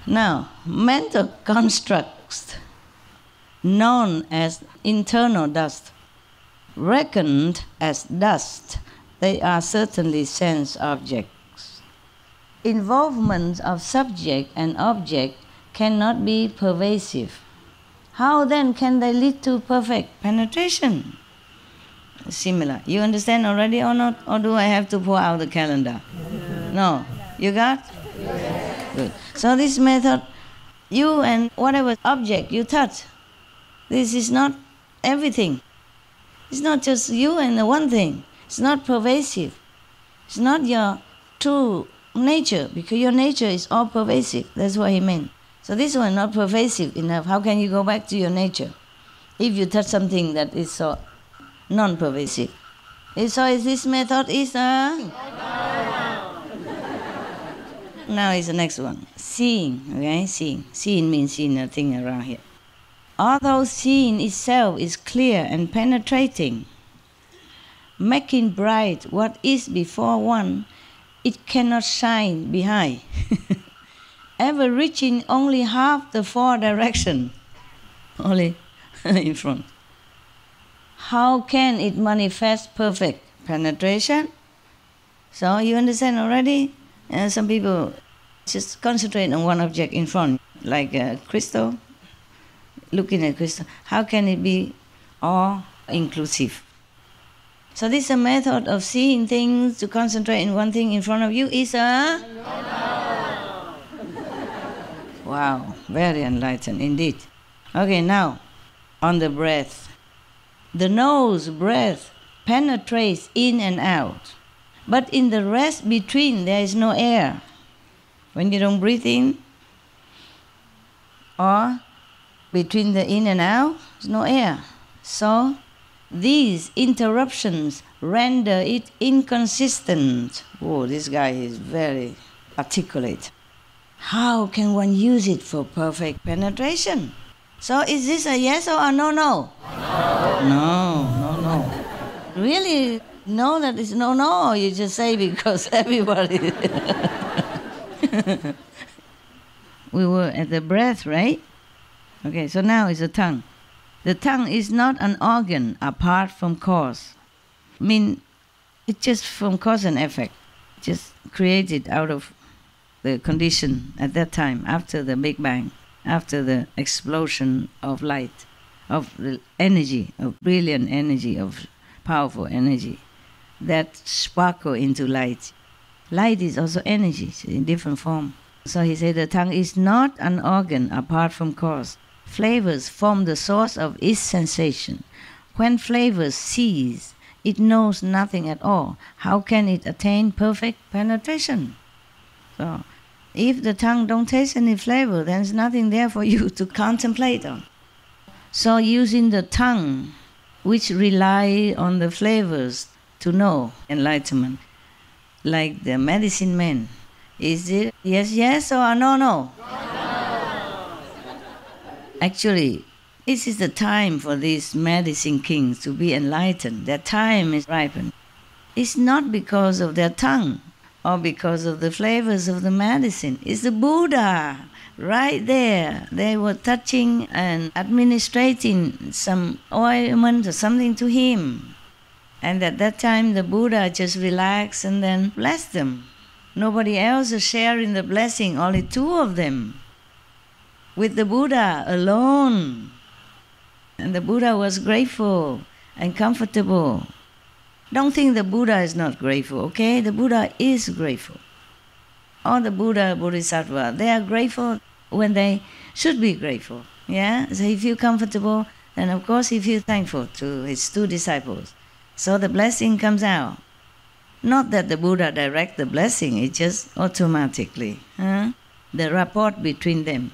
Now, mental constructs known as internal dust, reckoned as dust, they are certainly sense objects. Involvement of subject and object cannot be pervasive. How then can they lead to perfect penetration? Similar. You understand already or not? Or do I have to pull out the calendar? No. You got? Yes. Good. So this method, you and whatever object you touch, this is not everything. It's not just you and the one thing. It's not pervasive. It's not your true nature, because your nature is all pervasive. That's what he meant. So this one not pervasive enough. How can you go back to your nature if you touch something that is so non-pervasive? So is this method is a... Now is the next one. Seeing, okay? Seeing. Seeing means seeing nothing around here. Although seeing itself is clear and penetrating, making bright what is before one, it cannot shine behind, ever reaching only half the four direction, only in front. How can it manifest perfect penetration? So you understand already? Some people just concentrate on one object in front, like a crystal, looking at crystal. How can it be all inclusive? So this is a method of seeing things, to concentrate in one thing in front of you is a... Wow, very enlightened indeed. Okay, now, on the breath. The nose breath penetrates in and out, but in the rest between there is no air. When you don't breathe in, or between the in and out, there's no air. So these interruptions render it inconsistent. Oh, this guy is very articulate. How can one use it for perfect penetration? So is this a yes or a no? No. Really know that it's no, or you just say because everybody... We were at the breath, right? Okay, so now it's the tongue. The tongue is not an organ apart from cause. I mean, it's just from cause and effect, just created out of the condition at that time, after the Big Bang, after the explosion of light, of the energy, of brilliant energy, of powerful energy, that sparkle into light. Light is also energy in different form. So he said the tongue is not an organ apart from cause. Flavors form the source of its sensation. When flavors cease, it knows nothing at all. How can it attain perfect penetration? So, if the tongue don't taste any flavor, then there's nothing there for you to contemplate on. So using the tongue, which rely on the flavors to know enlightenment, like the medicine man, is it yes, yes, or no, no? Actually, this is the time for these medicine kings to be enlightened. Their time is ripened. It's not because of their tongue or because of the flavors of the medicine. It's the Buddha right there. They were touching and administrating some ointment or something to him. And at that time, the Buddha just relaxed and then blessed them. Nobody else is sharing the blessing, only two of them, with the Buddha alone. And the Buddha was grateful and comfortable. Don't think the Buddha is not grateful, okay? The Buddha is grateful. All the Buddha, Bodhisattva, they are grateful when they should be grateful. Yeah? So he feels comfortable, then of course he feels thankful to his two disciples. So the blessing comes out. Not that the Buddha direct the blessing, it's just automatically. The rapport between them.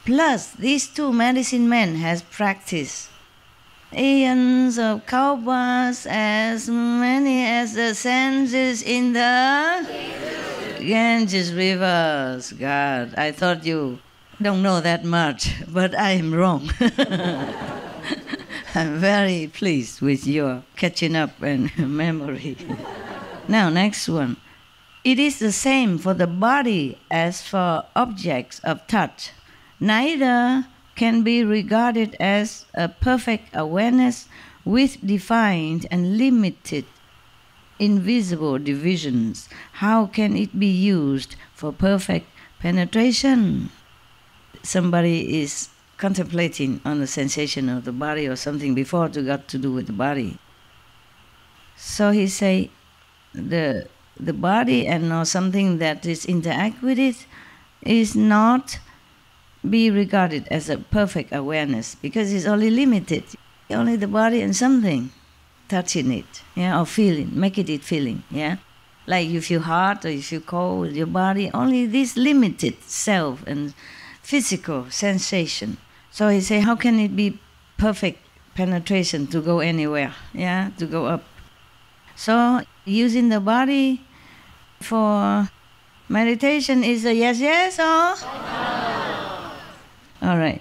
Plus, these two medicine men has practiced eons of cow baths, as many as the senses in the Ganges rivers. God, I thought you don't know that much, but I am wrong. I'm very pleased with your catching up and memory. Now, next one. It is the same for the body as for objects of touch. Neither can be regarded as a perfect awareness with defined and limited invisible divisions. How can it be used for perfect penetration? Somebody is contemplating on the sensation of the body or something before to got to do with the body. So he say, the body and or something that is interact with it is not be regarded as a perfect awareness because it's only limited. Only the body and something touching it, yeah, or feeling, making it feeling, yeah. Like you feel hot or you feel cold with your body, only this limited self and physical sensation. So he say, how can it be perfect penetration to go anywhere, yeah, to go up? So using the body for meditation is a yes, yes, or? All right.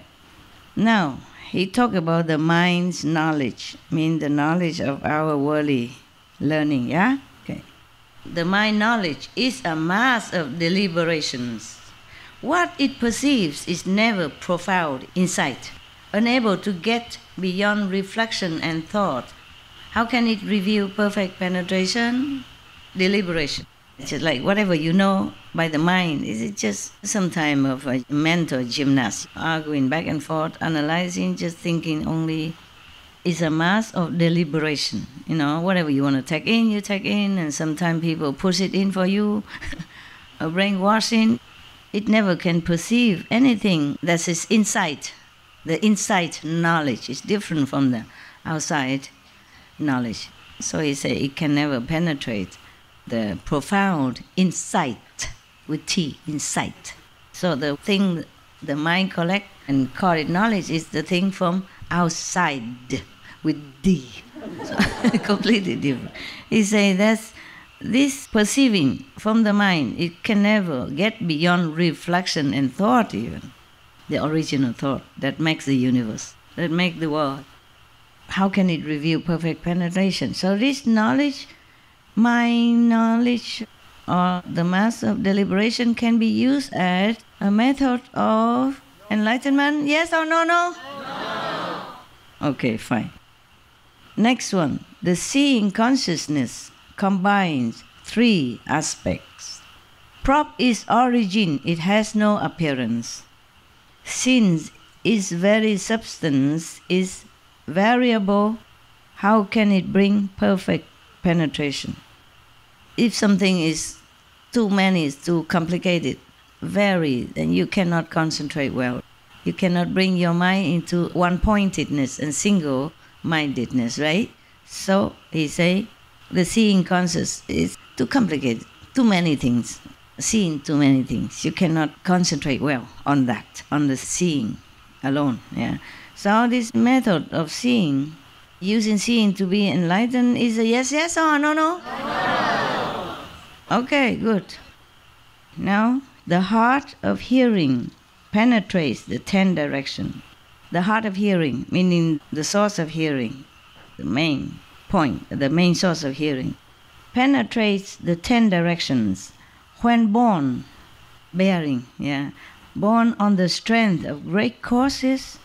Now, he talked about the mind's knowledge, mean the knowledge of our worldly learning, yeah? Okay. The mind knowledge is a mass of deliberations. What it perceives is never profound insight, unable to get beyond reflection and thought. How can it reveal perfect penetration? Deliberation. It's just like whatever you know by the mind, is it just some time of a mental gymnast, arguing back and forth, analyzing, just thinking only. It's a mass of deliberation. You know, whatever you want to take in, you take in, and sometimes people push it in for you, a brainwashing. It never can perceive anything that is inside. The inside knowledge is different from the outside knowledge. So he said it can never penetrate the profound insight with T, insight. So the thing the mind collect and call it knowledge is the thing from outside with D. So completely different. He say that's this perceiving from the mind, it can never get beyond reflection and thought even. The original thought that makes the universe, that makes the world. How can it reveal perfect penetration? So this knowledge, mind knowledge, or the mass of deliberation can be used as a method of enlightenment? Yes or no? No. Okay, fine. Next one. The seeing consciousness combines three aspects. Prop is origin, it has no appearance. Since its very substance is variable, how can it bring perfect penetration? If something is too many, too complicated, varied, then you cannot concentrate well. You cannot bring your mind into one-pointedness and single-mindedness, right? So he say, the seeing conscious is too complicated, too many things, seeing too many things. You cannot concentrate well on that, on the seeing alone. Yeah. So this method of seeing, using seeing to be enlightened, is a yes, yes or no, no? No. Okay, good. Now, the heart of hearing penetrates the 10 directions. The heart of hearing, meaning the source of hearing, the main point, the main source of hearing, penetrates the 10 directions when born, bearing, born on the strength of great causes.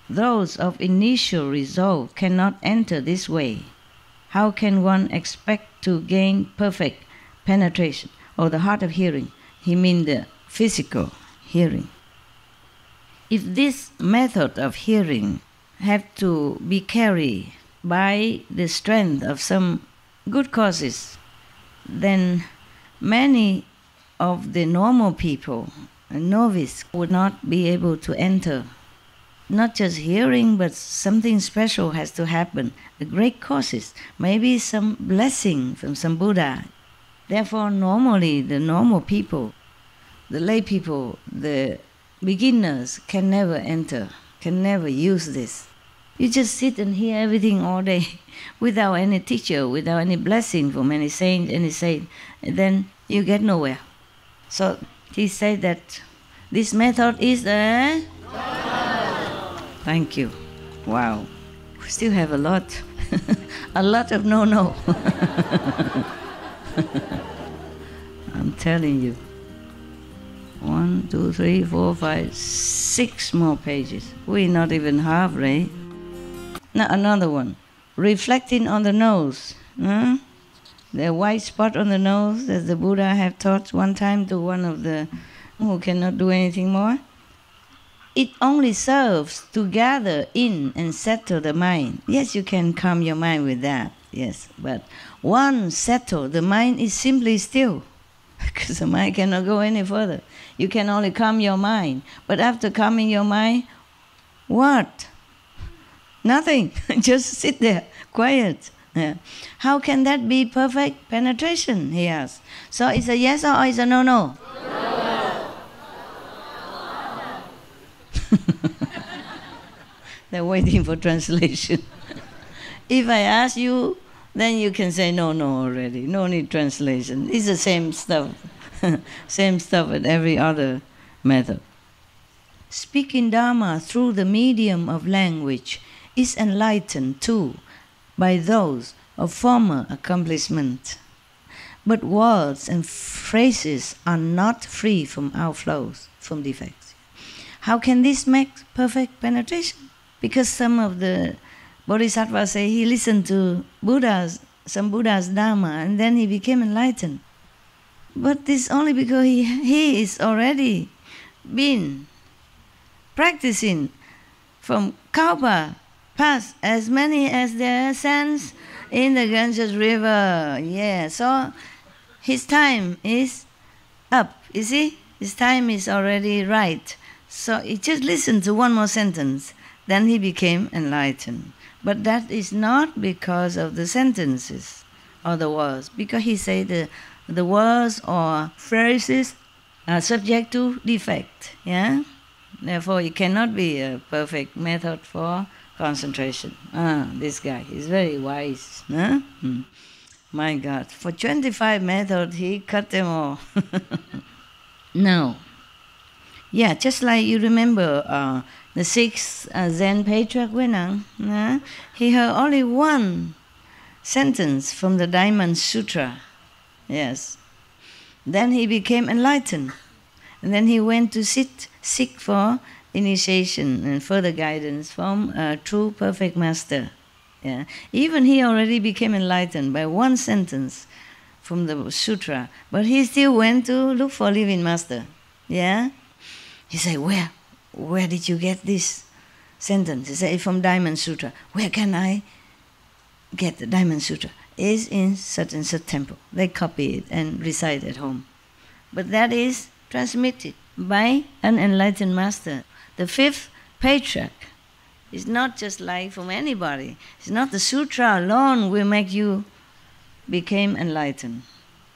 Those of initial resolve cannot enter this way. How can one expect to gain perfect penetration? Or the heart of hearing, he means the physical hearing. If this method of hearing have to be carried by the strength of some good causes, then many of the normal people, a novice, would not be able to enter. Not just hearing, but something special has to happen. The great causes, maybe some blessing from some Buddha. Therefore, normally the normal people, the lay people, the beginners can never enter, can never use this. You just sit and hear everything all day without any teacher, without any blessing from any saint, and then you get nowhere. So he said that this method is a... Thank you. Wow. We still have a lot. A lot of no. I'm telling you. 1, 2, 3, 4, 5, 6 more pages. We're not even half, right? Now another one. Reflecting on the nose. The white spot on the nose, as the Buddha have taught one time to one of the who cannot do anything more. It only serves to gather in and settle the mind. Yes, you can calm your mind with that, yes. But once settled, the mind is simply still, because the mind cannot go any further. You can only calm your mind. But after calming your mind, what? Nothing. Just sit there, quiet. Yeah. How can that be perfect penetration, he asks. So it's a yes or it's a no? No. They're waiting for translation. If I ask you, then you can say no already. No need translation. It's the same stuff. Same stuff with every other method. Speaking Dharma through the medium of language is enlightened too by those of former accomplishment. But words and phrases are not free from outflows, from defects. How can this make perfect penetration? Because some of the bodhisattvas say he listened to some Buddha's Dharma, and then he became enlightened. But this only because he is already been practicing from Kalpa past, as many as there are sands in the Ganges River. Yeah, so his time is up, you see? His time is already right. So he just listened to one more sentence. Then he became enlightened. But that is not because of the sentences or the words, because he said the words or phrases are subject to defect. Yeah? Therefore, it cannot be a perfect method for concentration. This guy is very wise. Huh? My God, for 25 methods, he cut them all. No. Yeah, just like you remember the 6th Zen patriarch Wenang, he heard only one sentence from the Diamond Sutra. Yes. Then he became enlightened. And then he went to seek for initiation and further guidance from a true perfect master. Yeah. Even he already became enlightened by one sentence from the sutra, but he still went to look for living master. Yeah? He said, where did you get this sentence? He said, from Diamond Sutra. Where can I get the Diamond Sutra? It's in such and such temple. They copy it and recite at home. But that is transmitted by an enlightened master. The fifth patriarch is not just like from anybody. It's not the sutra alone will make you become enlightened.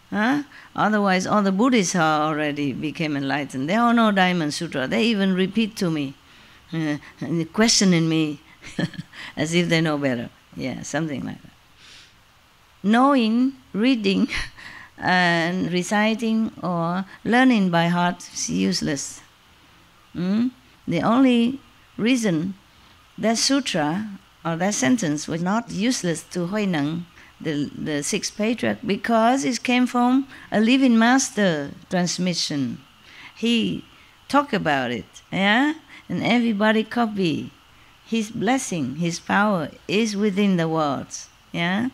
Huh? Otherwise, all the Buddhists are already became enlightened. They all know Diamond Sutra. They even repeat to me, questioning me as if they know better. Yeah, something like that. Knowing, reading, and reciting or learning by heart is useless. The only reason that sutra or that sentence was not useless to Huineng, the sixth patriarch, because it came from a living master transmission. He talked about it, yeah, and everybody copy. His blessing, his power is within the words, yeah.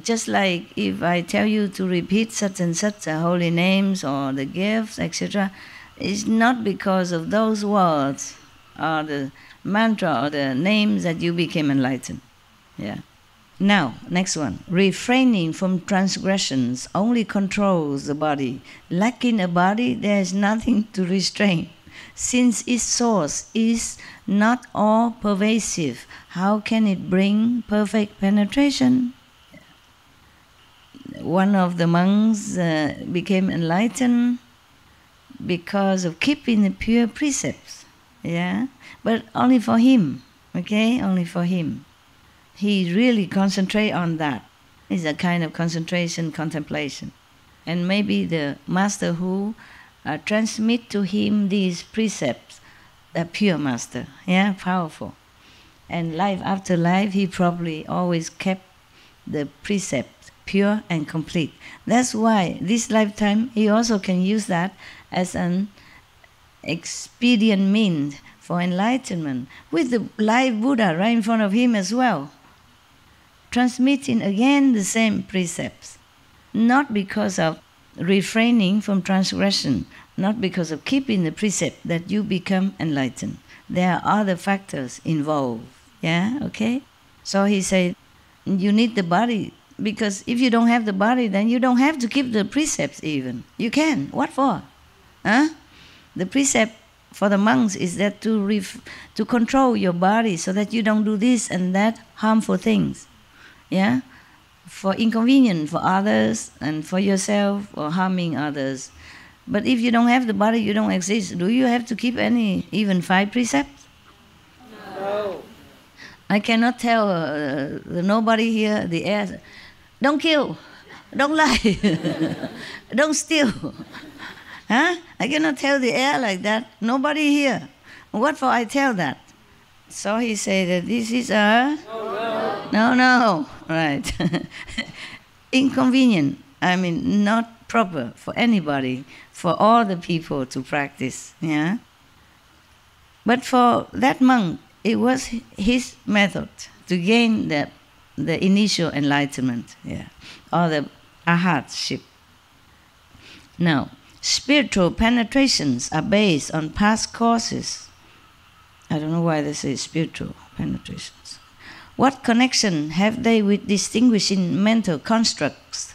Just like if I tell you to repeat such and such holy names or the gifts, etc., it's not because of those words or the mantra or the names that you became enlightened. Yeah. Now, next one. Refraining from transgressions only controls the body. Lacking a body, there is nothing to restrain. Since its source is not all-pervasive, how can it bring perfect penetration? One of the monks became enlightened because of keeping the pure precepts, yeah, but only for him, okay, only for him. He really concentrate on that. It's a kind of concentration, contemplation. And maybe the master who transmit to him these precepts, the pure master, yeah, powerful. And life after life, he probably always kept the precepts pure and complete. That's why this lifetime he also can use that as an expedient means for enlightenment, with the live Buddha right in front of him as well, transmitting again the same precepts, not because of refraining from transgression, not because of keeping the precept that you become enlightened. There are other factors involved, yeah, okay? So he said, you need the body, because if you don't have the body, then you don't have to keep the precepts even. You can. What for? Huh? The precept for the monks is that to control your body so that you don't do this and that harmful things. Yeah? For inconvenience for others and for yourself or harming others. But if you don't have the body, you don't exist. Do you have to keep any, even 5 precepts? No. I cannot tell nobody here, the air, don't kill, don't lie, don't steal. Huh? I cannot tell the air like that. Nobody here. What for I tell that? So he said that this is a... No. Right. Inconvenient. I mean, not proper for anybody, for all the people to practice. Yeah. But for that monk, it was his method to gain the initial enlightenment, yeah, or the arhatship. Now, spiritual penetrations are based on past causes. I don't know why they say spiritual penetrations. What connection have they with distinguishing mental constructs?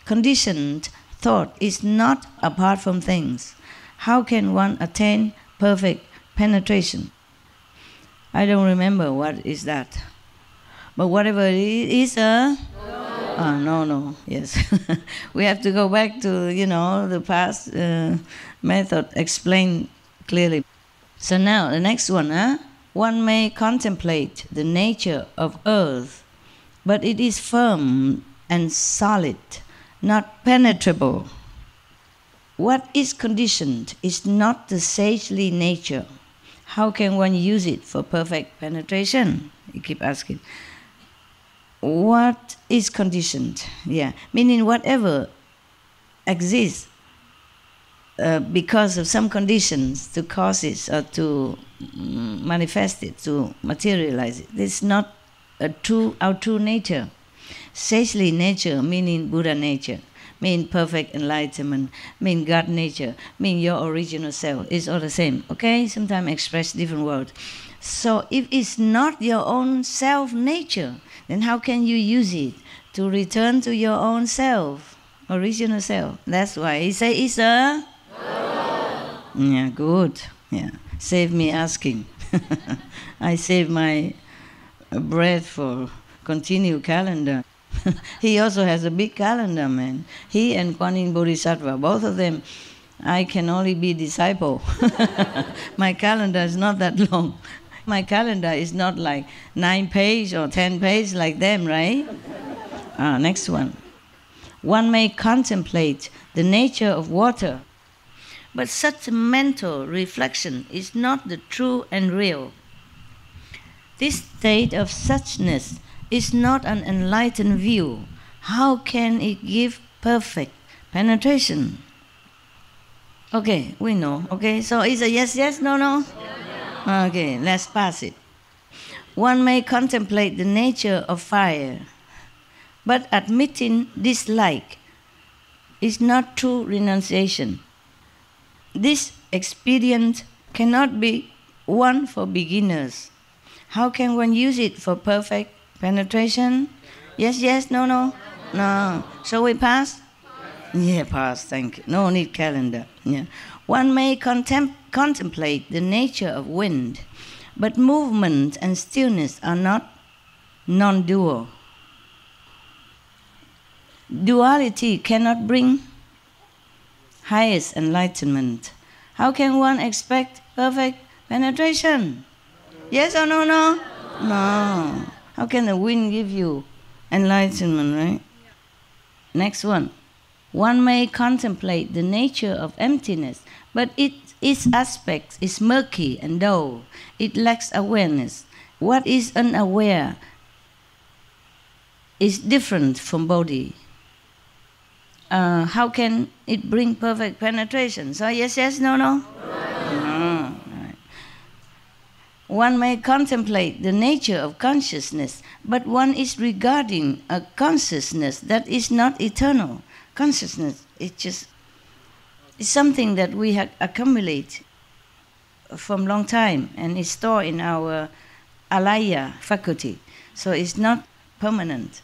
Conditioned thought is not apart from things. How can one attain perfect penetration? I don't remember what is that. But whatever it is, no, yes. We have to go back to, the past method explained clearly. So now, the next one, one may contemplate the nature of earth, but it is firm and solid, not penetrable. What is conditioned is not the sagely nature. How can one use it for perfect penetration? You keep asking. What is conditioned? Yeah, meaning whatever exists because of some conditions to cause it or to manifest it, to materialize it. It's not our true nature. Sagely nature, meaning Buddha nature, mean perfect enlightenment, mean God nature, mean your original self. It's all the same, okay? Sometimes express different words. So if it's not your own self nature, then how can you use it to return to your own self, original self? That's why he say it's a... Yeah, good. Yeah, save me asking. I save my breath for continue calendar. He also has a big calendar, man. He and Kuan Yin Bodhisattva, both of them, I can only be disciple. My calendar is not that long. My calendar is not like 9 pages or 10 pages like them, right? Next one. One may contemplate the nature of water, but such mental reflection is not the true and real. This state of suchness is not an enlightened view. How can it give perfect penetration? Okay, we know. Okay, so it's a yes, yes, no, no? Okay, let's pass it. One may contemplate the nature of fire, but admitting dislike is not true renunciation. This expedient cannot be one for beginners. How can one use it for perfect penetration? Yes, yes, no, no? No. Shall we pass? Yeah, pass, thank you. No need calendar. Yeah. One may contemplate the nature of wind, but movement and stillness are not non-dual. Duality cannot bring highest enlightenment. How can one expect perfect penetration? Yes or no, no? No. How can the wind give you enlightenment, right? Next one. One may contemplate the nature of emptiness, but its aspect is murky and dull. It lacks awareness. What is unaware is different from body. How can it bring perfect penetration? So yes, yes, no, no? No. Right. One may contemplate the nature of consciousness, but one is regarding a consciousness that is not eternal. Consciousness is something that we have accumulated from long time and is stored in our alaya faculty. So it's not permanent.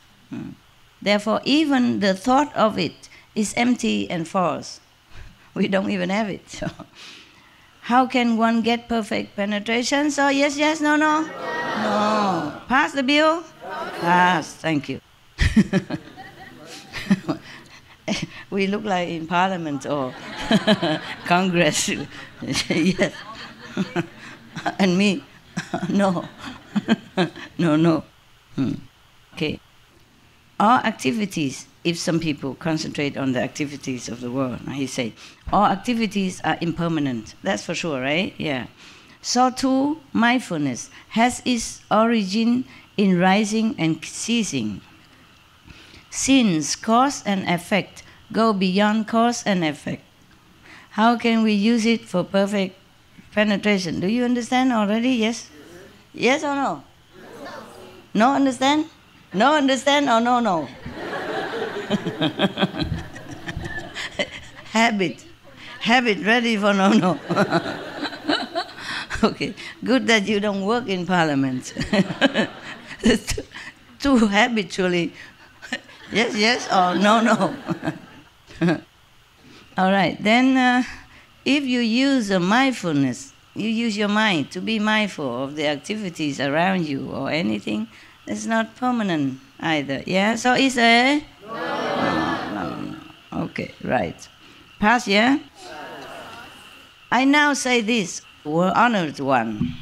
Therefore, even the thought of it is empty and false. We don't even have it. So how can one get perfect penetration? So yes, yes, no, no? No. Pass the bill? Pass, thank you. We look like in Parliament or Congress. Yes. And me? No. No, no. Okay. All activities, if some people concentrate on the activities of the world, he say, all activities are impermanent. That's for sure, right? Yeah. So too, mindfulness has its origin in rising and ceasing. Since cause and effect go beyond cause and effect, how can we use it for perfect penetration? Do you understand already? Yes? Yes or no? No understand? No understand or no, no? Habit. Habit ready for no, no. Okay. Good that you don't work in Parliament. Too habitually. Yes, yes, or no, no. All right. Then if you use a mindfulness, you use your mind to be mindful of the activities around you or anything, it's not permanent either. Yeah? So it's a... No. Okay, right. Pass, yeah? I now say this. Honored one,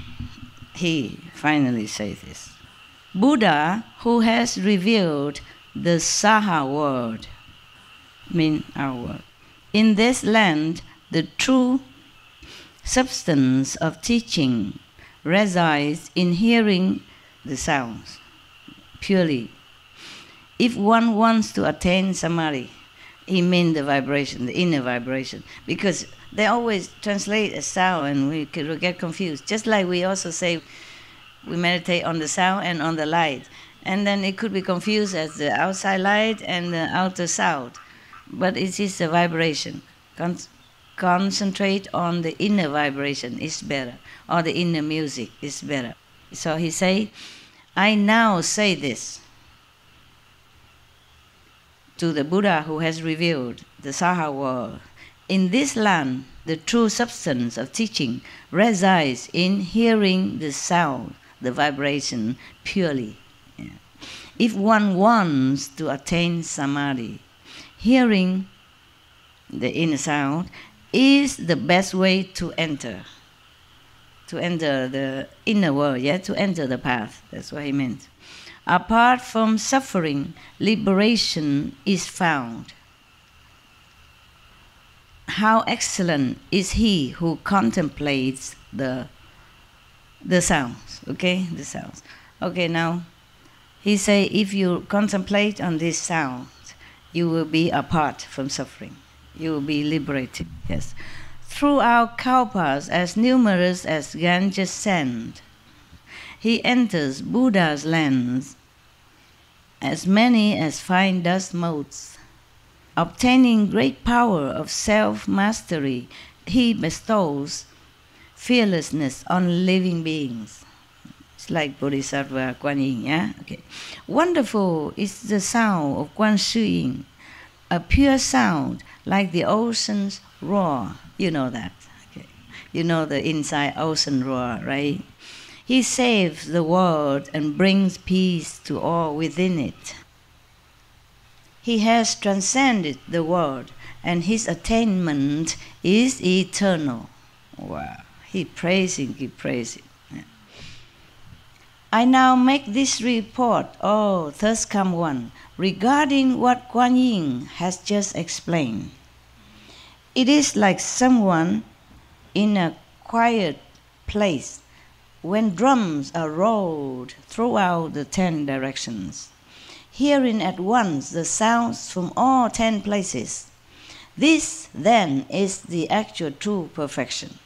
he finally says this. Buddha, who has revealed the Saha word, mean our word. In this land, the true substance of teaching resides in hearing the sounds, purely. If one wants to attain samadhi, he meant the vibration, the inner vibration, because they always translate as sound and we get confused. Just like we also say we meditate on the sound and on the light. And then it could be confused as the outside light and the outer sound. But it is the vibration. Concentrate on the inner vibration is better, or the inner music is better. So he say, I now say this to the Buddha who has revealed the Saha world. In this land, the true substance of teaching resides in hearing the sound, the vibration purely. Yeah. If one wants to attain samadhi, hearing the inner sound is the best way to enter the inner world, to enter the path. That's what he meant. Apart from suffering, liberation is found. How excellent is he who contemplates the sounds, okay? The sounds. Okay, now, he say, if you contemplate on this sound, you will be apart from suffering. You will be liberated, yes. Throughout kalpas as numerous as Ganges sand, he enters Buddha's lands, as many as fine dust motes. Obtaining great power of self-mastery, he bestows fearlessness on living beings. It's like Bodhisattva Kuan Yin, yeah? Okay. Wonderful is the sound of Quan Shi Yin, a pure sound like the ocean's roar. You know that, okay? You know the inside ocean roar, right? He saves the world and brings peace to all within it. He has transcended the world, and his attainment is eternal. Wow, he praising. Yeah. I now make this report, thus come one, regarding what Kuan Yin has just explained. It is like someone in a quiet place when drums are rolled throughout the 10 directions, hearing at once the sounds from all 10 places. This, then, is the actual true perfection.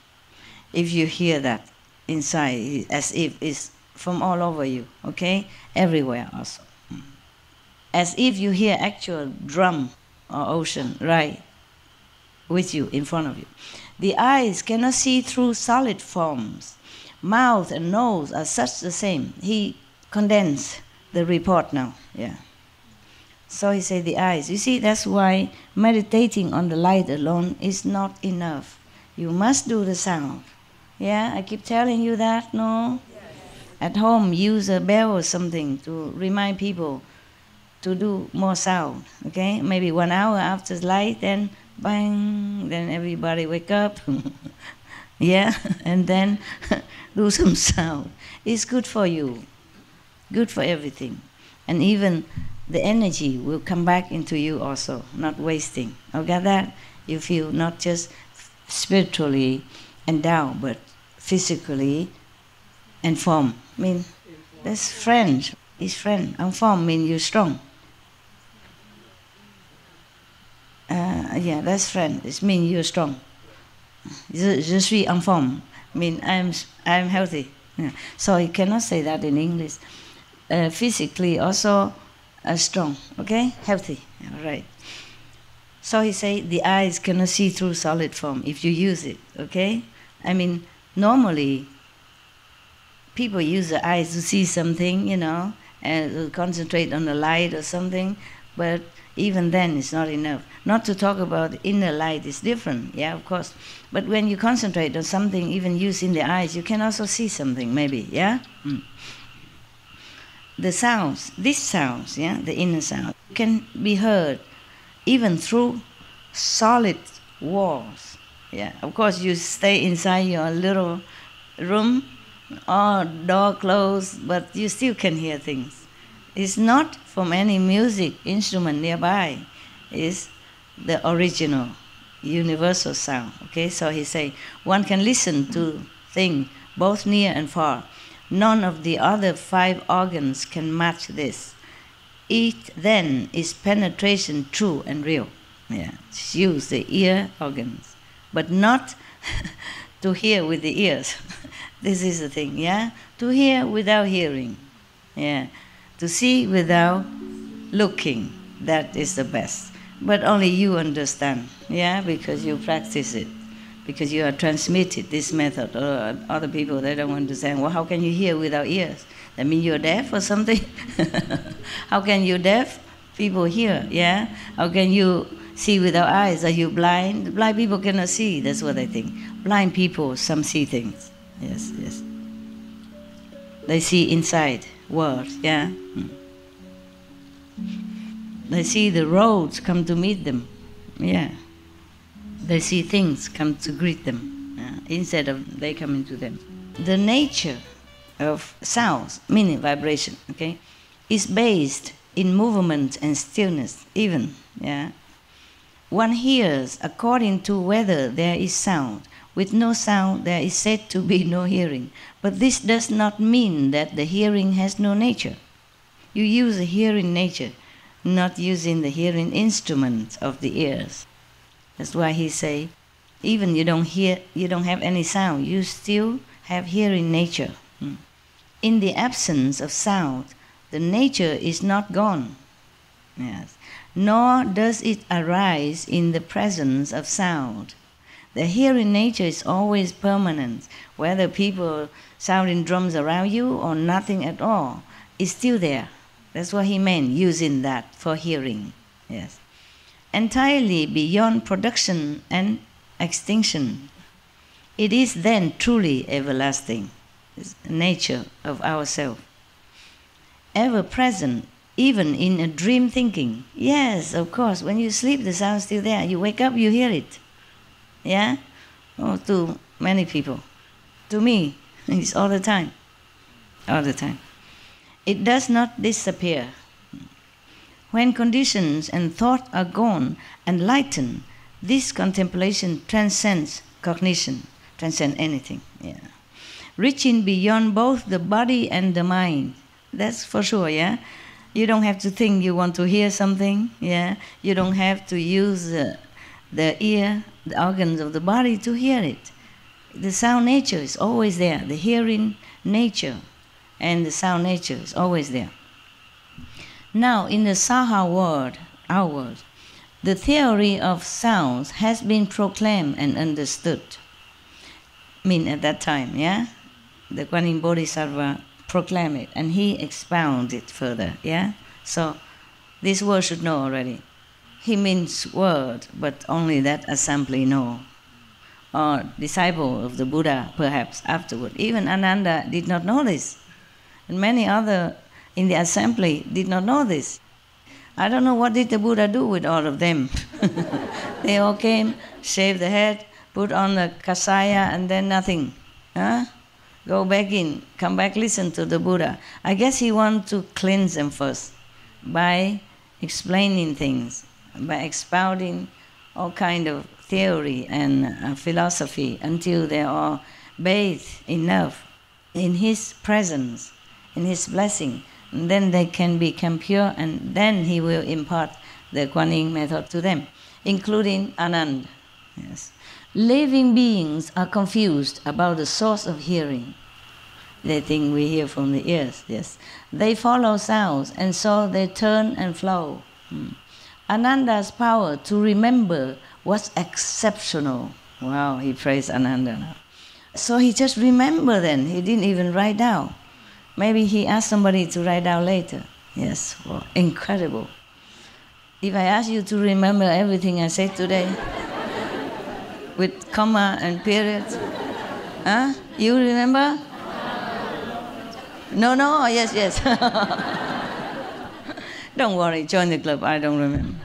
If you hear that inside, as if it's from all over you, okay? Everywhere also. As if you hear actual drum or ocean, right, with you, in front of you. The eyes cannot see through solid forms. Mouth and nose are such the same. He condensed the report now, yeah. So he said the eyes. You see, that's why meditating on the light alone is not enough. You must do the sound. Yeah, I keep telling you that, no? Yes. At home, use a bell or something to remind people to do more sound, okay? Maybe 1 hour after light, then bang, then everybody wake up. Yeah, and then do some sound. It's good for you, good for everything. And even the energy will come back into you also, not wasting. Okay, that? You feel not just spiritually endowed, but physically informed. I mean, that's French. It's French. Informed means you're strong. Yeah, that's French. It means you're strong. Je suis en forme. I mean, I'm healthy. Yeah. So you cannot say that in English. Physically also strong. Okay, healthy. All right. So he say the eyes cannot see through solid form if you use it. Okay. I mean, normally people use the eyes to see something, you know, and to concentrate on the light or something, but even then it's not enough. Not to talk about the inner light is different, yeah, of course. But when you concentrate on something, even using the eyes, you can also see something, maybe, yeah? Mm. The sounds, these sounds, yeah, the inner sound, can be heard even through solid walls. Yeah, of course you stay inside your little room, or door closed, but you still can hear things. It's not from any music instrument nearby. It's the original, universal sound. Okay, so he say, one can listen to things both near and far. None of the other 5 organs can match this. It then is penetration true and real. Yeah, use the ear organs, but not to hear with the ears. This is the thing, yeah? To hear without hearing, yeah. To see without looking, that is the best. But only you understand, yeah, because you practice it, because you are transmitted this method. Or other people, they don't understand. Well, how can you hear without ears? That means you're deaf or something? How can you deaf? People hear, yeah? How can you see without eyes? Are you blind? Blind people cannot see, that's what I think. Blind people, some see things. Yes, yes. They see inside world, yeah? They see the roads come to meet them, yeah. They see things come to greet them, instead of they coming to them. The nature of sounds, meaning vibration, okay, is based in movement and stillness, even, yeah. One hears according to whether there is sound. With no sound, there is said to be no hearing. But this does not mean that the hearing has no nature. You use the hearing nature, not using the hearing instrument of the ears. That's why he say, even you don't have any sound, you still have hearing nature. In the absence of sound, the nature is not gone. Yes. Nor does it arise in the presence of sound. The hearing nature is always permanent, whether people sounding drums around you or nothing at all, it's still there. That's what he meant, using that for hearing. Yes. Entirely beyond production and extinction. It is then truly everlasting. It's the nature of ourself. Ever present, even in a dream thinking. Yes, of course, when you sleep, the sound is still there. You wake up, you hear it. Yeah? Oh, to many people. To me, it's all the time. All the time. It does not disappear. When conditions and thought are gone and lightened, this contemplation transcends cognition, transcends anything. Yeah. Reaching beyond both the body and the mind. That's for sure, yeah? You don't have to think you want to hear something, yeah? You don't have to use the ear, the organs of the body to hear it. The sound nature is always there. The hearing nature and the sound nature is always there. Now, in the Saha world, our world, the theory of sounds has been proclaimed and understood. I mean, at that time, yeah? The Kuan Yin Bodhisattva proclaimed it and he expounded it further, yeah? So, this world should know already. He means word, but only that assembly know. Or disciple of the Buddha, perhaps, afterward. Even Ananda did not know this. And many other in the assembly did not know this. I don't know what did the Buddha do with all of them. They all came, shaved the head, put on the kasaya, and then nothing. Huh? Go back in, come back, listen to the Buddha. I guess he wanted to cleanse them first by explaining things, by expounding all kind of theory and philosophy until they are bathed enough in his presence, in his blessing. And then they can become pure, and then he will impart the Kuan Yin method to them, including Ananda. Yes. Living beings are confused about the source of hearing. They think we hear from the ears, yes. They follow sounds, and so they turn and flow. Ananda's power to remember was exceptional. Wow, he praised Ananda now. So he just remembered then, he didn't even write down. Maybe he asked somebody to write down later. Yes, well, incredible. If I ask you to remember everything I said today, with comma and periods, huh? You remember? No, no, yes, yes. Don't worry, join the club, I don't remember.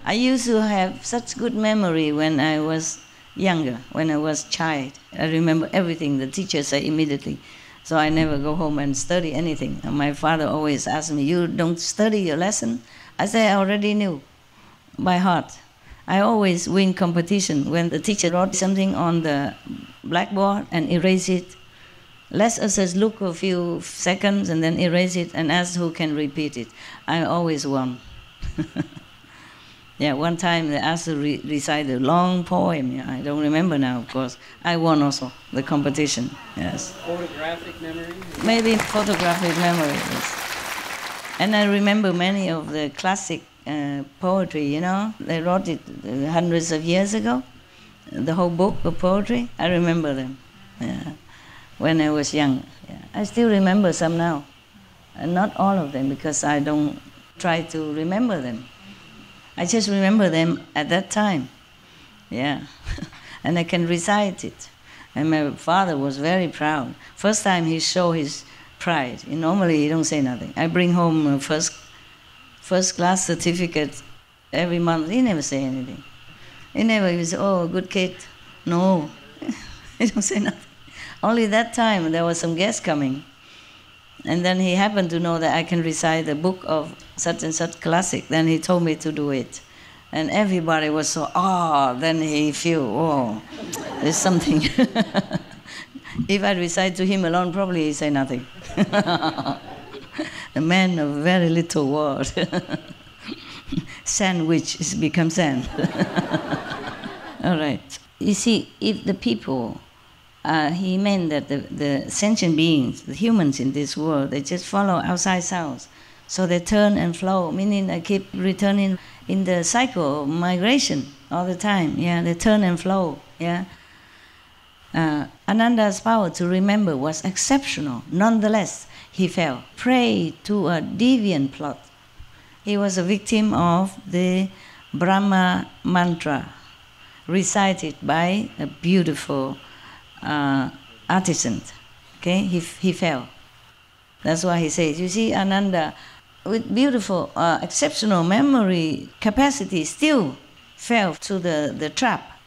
I used to have such good memory when I was younger, when I was a child. I remember everything the teacher said immediately. So I never go home and study anything. And my father always asked me, you don't study your lesson? I say, I already knew by heart. I always win competition when the teacher wrote something on the blackboard and erase it. Let us just look a few seconds and then erase it and ask who can repeat it. I always won. Yeah, one time they asked to recite a long poem. Yeah, I don't remember now, of course. I won also the competition. Yes. Photographic memory? Maybe photographic memory. Yes. And I remember many of the classic poetry. You know, they wrote it hundreds of years ago. The whole book of poetry. I remember them. Yeah. When I was young. Yeah. I still remember some now. And not all of them, because I don't try to remember them. I just remember them at that time. Yeah. And I can recite it. And my father was very proud. First time he showed his pride. Normally he don't say nothing. I bring home a first class certificate every month. He never say anything. He never say, oh, good kid. No. He don't say nothing. Only that time there was some guests coming. And then he happened to know that I can recite the book of such and such classic. Then he told me to do it. And everybody was so, then he feel, there's something. If I recite to him alone, probably he say nothing. A man of very little word. Sandwich has become sand. All right. You see, if the people, he meant that the sentient beings, the humans in this world, they just follow outside sounds. So they turn and flow, meaning they keep returning in the cycle of migration all the time. Yeah, they turn and flow. Yeah. Ananda's power to remember was exceptional. Nonetheless, he fell prey to a deviant plot. He was a victim of the Brahma mantra, recited by a beautiful artisan. Okay, he fell. That's why he says, you see, Ananda, with beautiful, exceptional memory capacity, still fell to the trap.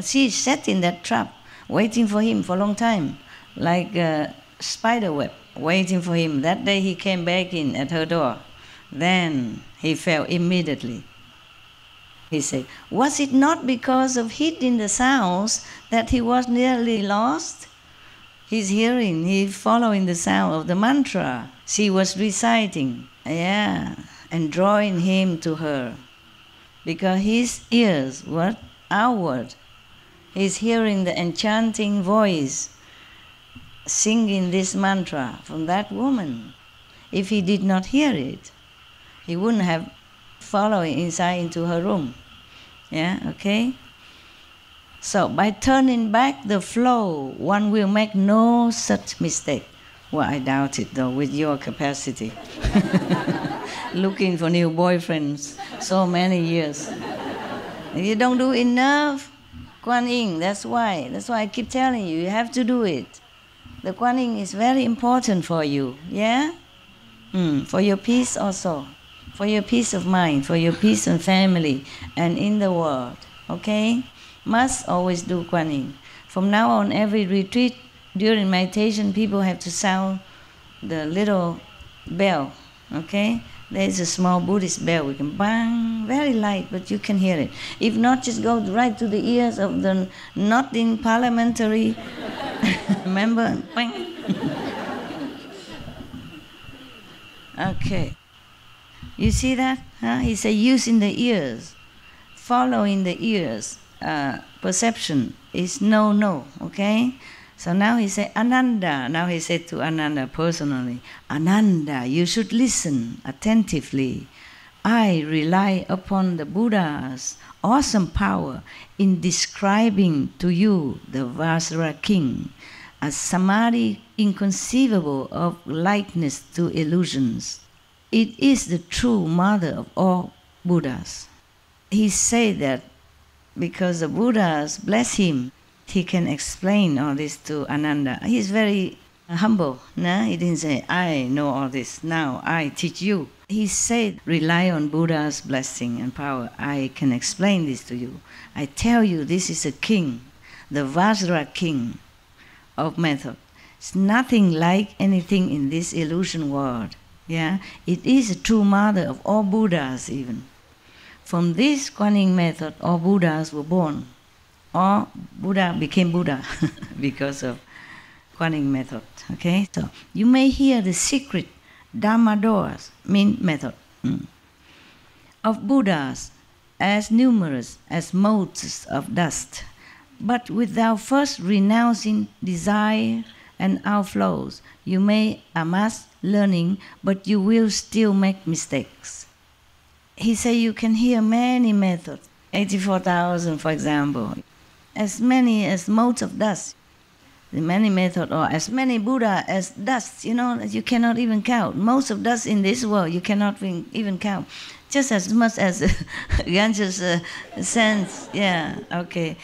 She sat in that trap, waiting for him for a long time, like a spider web, waiting for him. That day he came back in at her door. Then he fell immediately. He said, was it not because of heat in the sounds that he was nearly lost? He's hearing, he's following the sound of the mantra she was reciting, and drawing him to her. Because his ears were outward. He's hearing the enchanting voice singing this mantra from that woman. If he did not hear it, he wouldn't have followed inside into her room. Yeah, okay? So by turning back the flow, one will make no such mistake. Well, I doubt it though, with your capacity. Looking for new boyfriends so many years. You don't do enough, Kuan Yin, that's why. That's why I keep telling you, you have to do it. The Kuan Yin is very important for you, yeah? For your peace also. For your peace of mind, for your peace and family, and in the world, okay? Must always do Kuan Yin. From now on, every retreat, during meditation, people have to sound the little bell, okay? There's a small Buddhist bell. We can bang, very light, but you can hear it. If not, just go right to the ears of the not in parliamentary member. Bang. Okay. You see that? Huh? He said, using the ears, following the ears. Perception is no, okay? So now he said, Ananda. Now he said to Ananda personally, Ananda, you should listen attentively. I rely upon the Buddha's awesome power in describing to you the Vajra king, a samadhi inconceivable of likeness to illusions. It is the true mother of all Buddhas. He said that because the Buddhas bless him, he can explain all this to Ananda. He's very humble. No? He didn't say, I know all this, now I teach you. He said, rely on Buddha's blessing and power. I can explain this to you. I tell you, this is a king, the Vajra king of method. It's nothing like anything in this illusion world. Yeah? It is a true mother of all Buddhas even. From this Kuan Yin method, all Buddhas were born. All Buddha became Buddha because of Kuan Yin method. Okay, so you may hear the secret Dhamma doors, mean method, of Buddhas as numerous as motes of dust. But without first renouncing desire and outflows, you may amass learning, but you will still make mistakes. He said you can hear many methods, 84,000 for example, as many as motes of dust. The many methods, or as many Buddha as dust, that you cannot even count. Most of dust in this world you cannot even count. Just as much as Ganges sands, okay.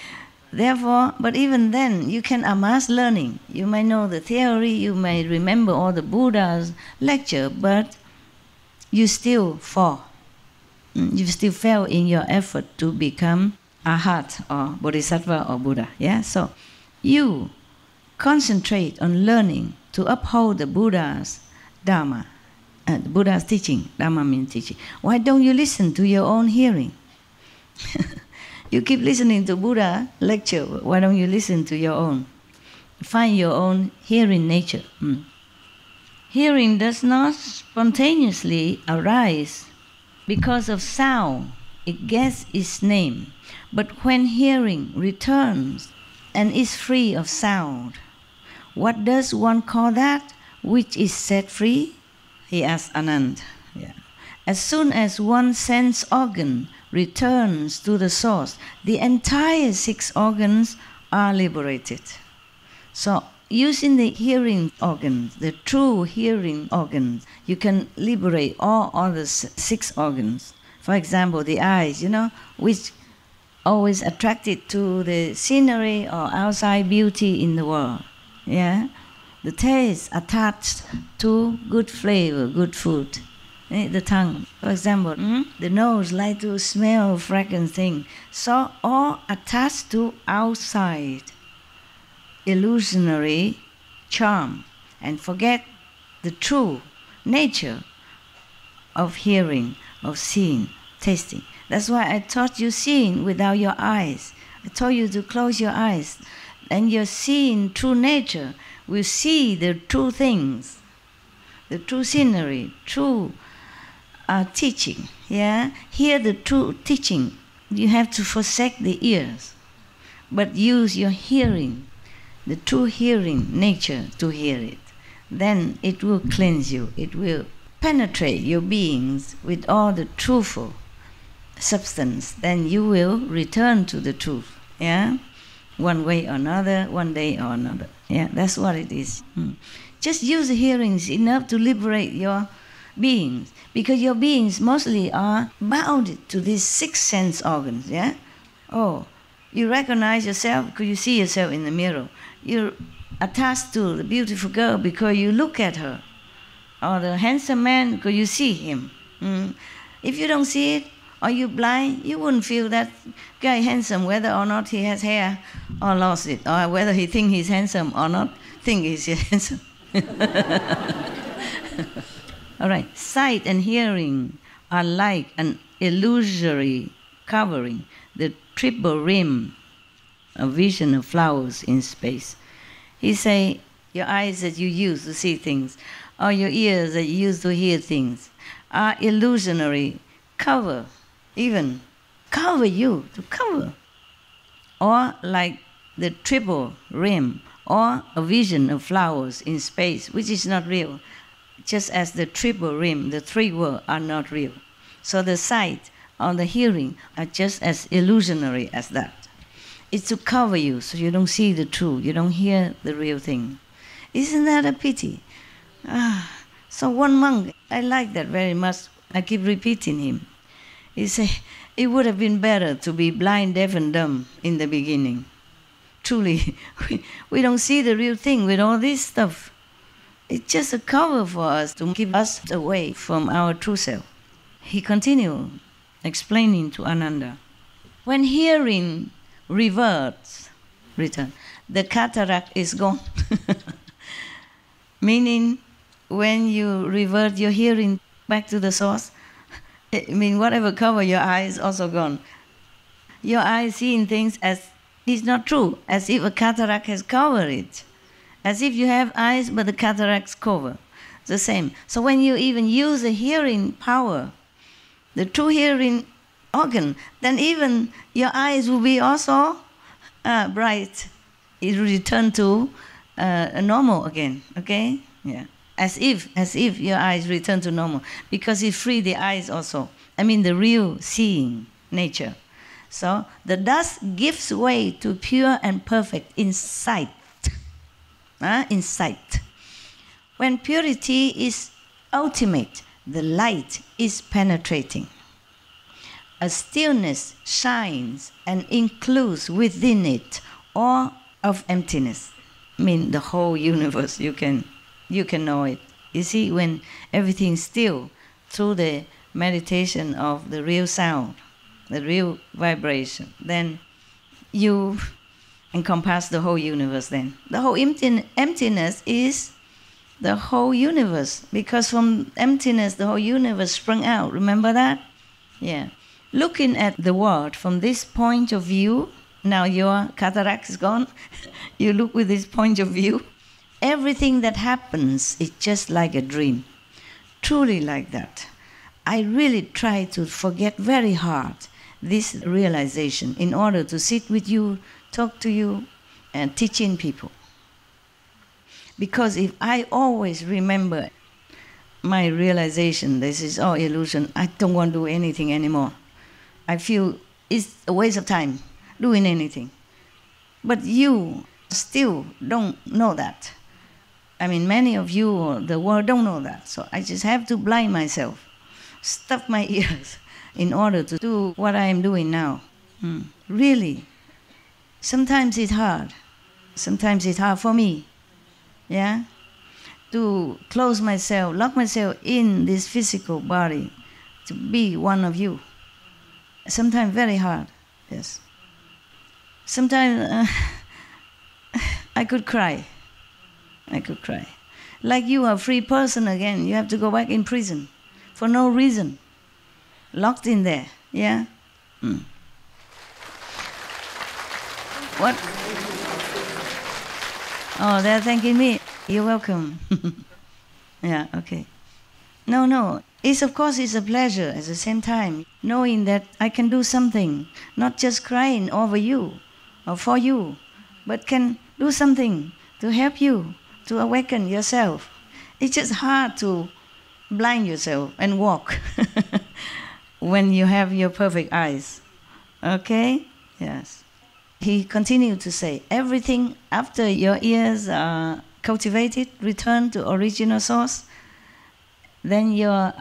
Therefore, but even then, you can amass learning. You may know the theory, you may remember all the Buddha's lecture, but you still fall. You still fail in your effort to become Arhat or Bodhisattva or Buddha. So you concentrate on learning to uphold the Buddha's Dharma, the Buddha's teaching. Dharma means teaching. Why don't you listen to your own hearing? You keep listening to Buddha lecture. Why don't you listen to your own? Find your own hearing nature. Hearing does not spontaneously arise because of sound. It gets its name. But when hearing returns and is free of sound, what does one call that which is set free? He asked Anand. As soon as one sense organ returns to the source, the entire 6 organs are liberated. So, using the hearing organs, the true hearing organs, you can liberate all other 6 organs. For example, the eyes, which always attracted to the scenery or outside beauty in the world. The taste attached to good flavor, good food. The tongue, for example, the nose like to smell fragrant things. So all attached to outside illusionary charm and forget the true nature of hearing, of seeing, tasting. That's why I taught you seeing without your eyes. I told you to close your eyes, and your seeing true nature will see the true things, the true scenery, true teaching. Hear the true teaching. You have to forsake the ears, but use your hearing, the true hearing nature to hear it. Then it will cleanse you. It will penetrate your beings with all the truthful substance. Then you will return to the truth. One way or another, one day or another. That's what it is. Just use the hearings enough to liberate your beings, because your beings mostly are bound to these 6 sense organs. You recognize yourself because you see yourself in the mirror. You're attached to the beautiful girl because you look at her, or the handsome man because you see him. If you don't see it, or you're blind, you wouldn't feel that guy handsome whether or not he has hair or lost it, or whether he think he's handsome or not think he's handsome. All right, sight and hearing are like an illusory covering, the triple rim, a vision of flowers in space. He say, your eyes that you use to see things, or your ears that you use to hear things, are illusionary, cover you, to cover. Or like the triple rim, or a vision of flowers in space, which is not real. Just as the triple rim, the 3 worlds are not real. So the sight or the hearing are just as illusionary as that. It's to cover you so you don't see the truth, you don't hear the real thing. Isn't that a pity? So one monk, I like that very much. I keep repeating him. He said, it would have been better to be blind, deaf and dumb in the beginning. Truly, we don't see the real thing with all this stuff. It's just a cover for us to keep us away from our true self. He continued explaining to Ananda, when hearing return, the cataract is gone. Meaning, when you revert your hearing back to the source, whatever cover your eye is also gone. Your eye seeing things as is not true, as if a cataract has covered it. As if you have eyes, but the cataracts cover. It's the same. So when you even use the hearing power, the true hearing organ, then even your eyes will be also bright. It will return to normal again. Okay, yeah, as if your eyes return to normal, because it frees the eyes also. I mean the real seeing nature. So the dust gives way to pure and perfect insight. Insight. When purity is ultimate, the light is penetrating. A stillness shines and includes within it all of emptiness. I mean the whole universe. You can know it. You see, when everything's still, through the meditation of the real sound, the real vibration, then you encompass the whole universe. Then the whole emptiness is the whole universe, because from emptiness the whole universe sprung out. Remember that? Yeah. Looking at the world from this point of view, now your cataract is gone, you look with this point of view, everything that happens is just like a dream. Truly like that. I really try to forget very hard this realization in order to sit with you, talk to you, and teaching people. Because if I always remember my realization, this is all illusion, I don't want to do anything anymore. I feel it's a waste of time doing anything. But you still don't know that. I mean, many of you or the world don't know that. So I just have to blind myself, stuff my ears in order to do what I am doing now. Really. Sometimes it's hard. Sometimes it's hard for me. Yeah? To close myself, lock myself in this physical body, to be one of you. Sometimes very hard, yes. Sometimes I could cry. Like you are a free person again, you have to go back in prison for no reason. Locked in there, yeah? What? Oh, they're thanking me. You're welcome. Yeah, okay. No. Of course, it's a pleasure at the same time, knowing that I can do something, not just crying over you or for you, but can do something to help you, to awaken yourself. It's just hard to blind yourself and walk when you have your perfect eyes. Okay? Yes. He continued to say, everything after your ears are cultivated, return to original source, then your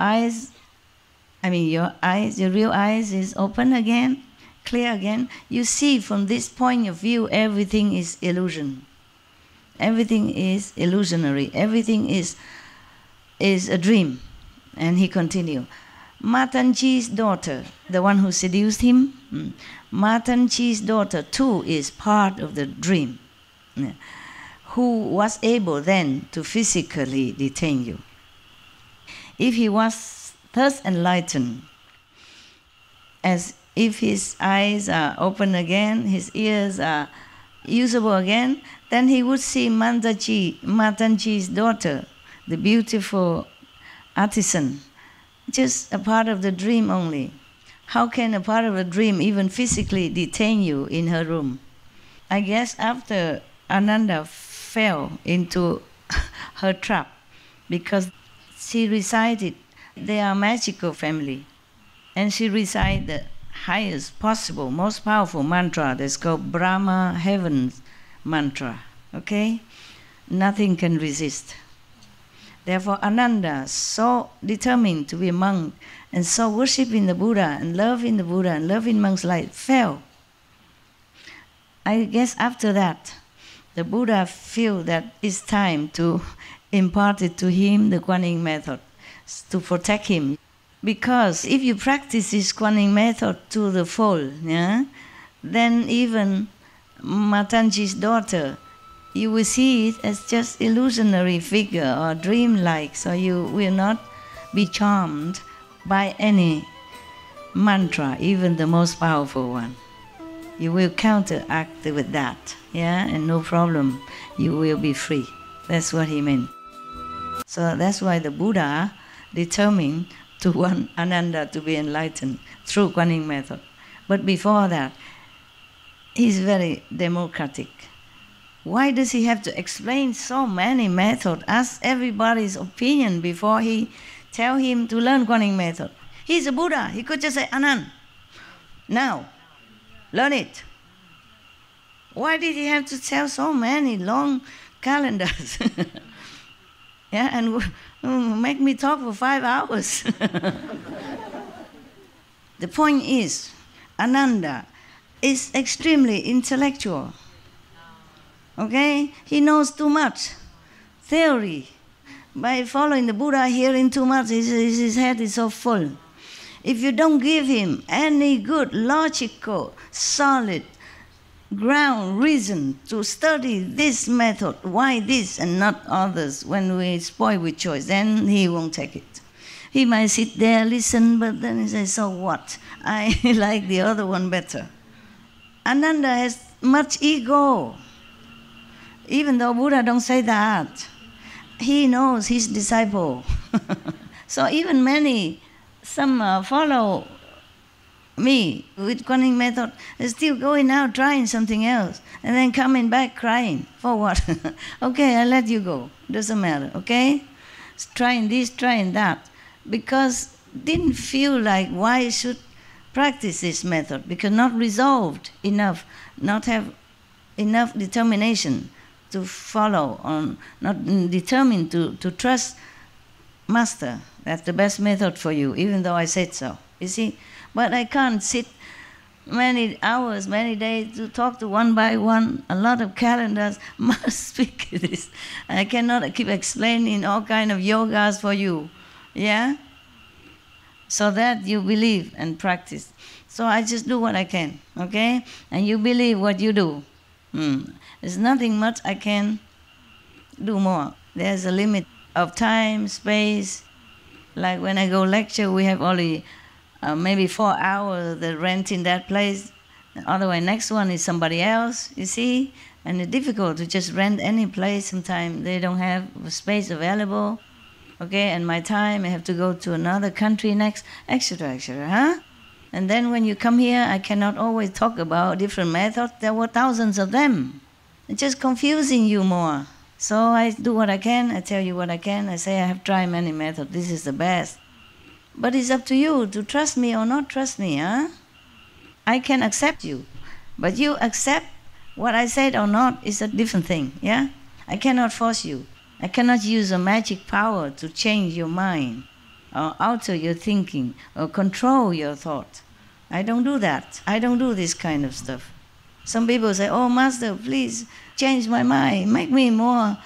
real eyes is open again, clear again. You see from this point of view, everything is illusion. Everything is illusionary. Everything is a dream. And he continued, Matanji's daughter, the one who seduced him, Matanji's daughter too is part of the dream, who was able then to physically detain you. If he was thus enlightened, as if his eyes are open again, his ears are usable again, then he would see Matanji's daughter, the beautiful artisan, just a part of the dream only. How can a part of a dream even physically detain you in her room? I guess after Ananda fell into her trap, because she recited, they are a magical family, and she recited the highest possible, most powerful mantra that's called Brahma Heaven's mantra. Okay? Nothing can resist. Therefore, Ananda, so determined to be a monk, and so worshipping the Buddha, and loving the Buddha, and loving monk's life, fell. I guess after that, the Buddha feel that it's time to impart it to him, the Kuan Yin method, to protect him. Because if you practice this Kuan Yin method to the full, yeah, then even Matanji's daughter, you will see it as just illusionary figure or dream-like, so you will not be charmed by any mantra, even the most powerful one. You will counteract with that, yeah, and no problem, you will be free. That's what he meant. So that's why the Buddha determined to want Ananda to be enlightened through Kuan Yin method. But before that, he's very democratic. Why does he have to explain so many methods? Ask everybody's opinion before he tell him to learn Kuan Yin method. He's a Buddha. He could just say, Anand, now, learn it. Why did he have to tell so many long calendars? Yeah, and make me talk for 5 hours. The point is, Ananda is extremely intellectual. Okay? He knows too much theory. By following the Buddha, hearing too much, his head is so full. If you don't give him any good, logical, solid ground reason to study this method, why this and not others, when we spoil with choice, then he won't take it. He might sit there, listen, but then he says, so what? I like the other one better. Ananda has much ego. Even though Buddha don't say that, he knows his disciple. So even some follow me with Kuan Yin method, still going out trying something else, and then coming back crying. For what? Okay, I let you go. Doesn't matter, okay? Trying this, trying that. Because didn't feel like why should practice this method, because not resolved enough, not have enough determination to follow, or not determined to trust Master. That's the best method for you, even though I said so. You see? But I can't sit many hours, many days to talk to one by one, a lot of calendars, must speak this. I cannot keep explaining all kind of yogas for you. Yeah? So that you believe and practice. So I just do what I can, okay? And you believe what you do. There's nothing much I can do more. There's a limit of time, space. Like when I go lecture, we have only maybe 4 hours the rent in that place. Otherwise, next one is somebody else, you see? And it's difficult to just rent any place. Sometimes they don't have space available. Okay, and my time, I have to go to another country next, etc., etc., huh? And then when you come here, I cannot always talk about different methods. There were thousands of them. It's just confusing you more. So I do what I can, I tell you what I can, I say I have tried many methods, this is the best. But it's up to you to trust me or not trust me, huh? I can accept you, but you accept what I said or not is a different thing, yeah? I cannot force you. I cannot use a magic power to change your mind, or alter your thinking, or control your thought. I don't do that. I don't do this kind of stuff. Some people say, oh, Master, please change my mind, make me more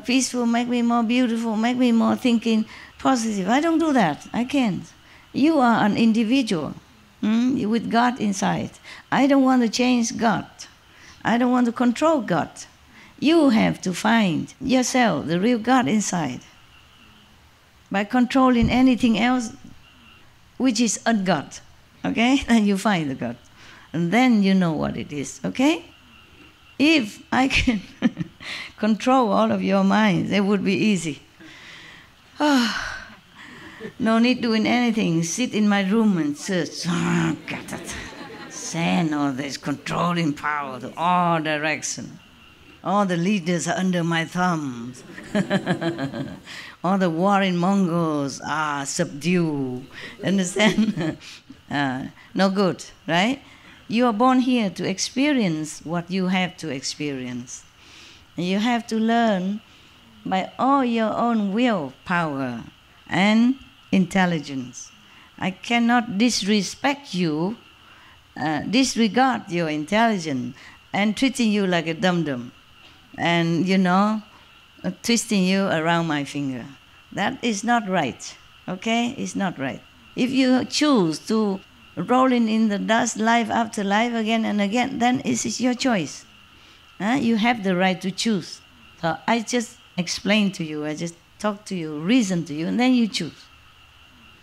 peaceful, make me more beautiful, make me more thinking positive. I don't do that. I can't. You are an individual with God inside. I don't want to change God. I don't want to control God. You have to find yourself, the real God inside. By controlling anything else, which is un-God, okay? Then you find the God. And then you know what it is, okay? If I can control all of your minds, it would be easy. No need doing anything. Sit in my room and search. Send all this controlling power to all directions. All the leaders are under my thumbs. All the warring Mongols are subdued. Understand? No good, right? You are born here to experience what you have to experience. And you have to learn by all your own willpower and intelligence. I cannot disrespect you, disregard your intelligence, and treating you like a dum-dum. And, twisting you around my finger. That is not right, okay? It's not right. If you choose to rolling in the dust life after life again and again, then it is your choice. You have the right to choose. So I just explain to you, I just talk to you, reason to you, and then you choose,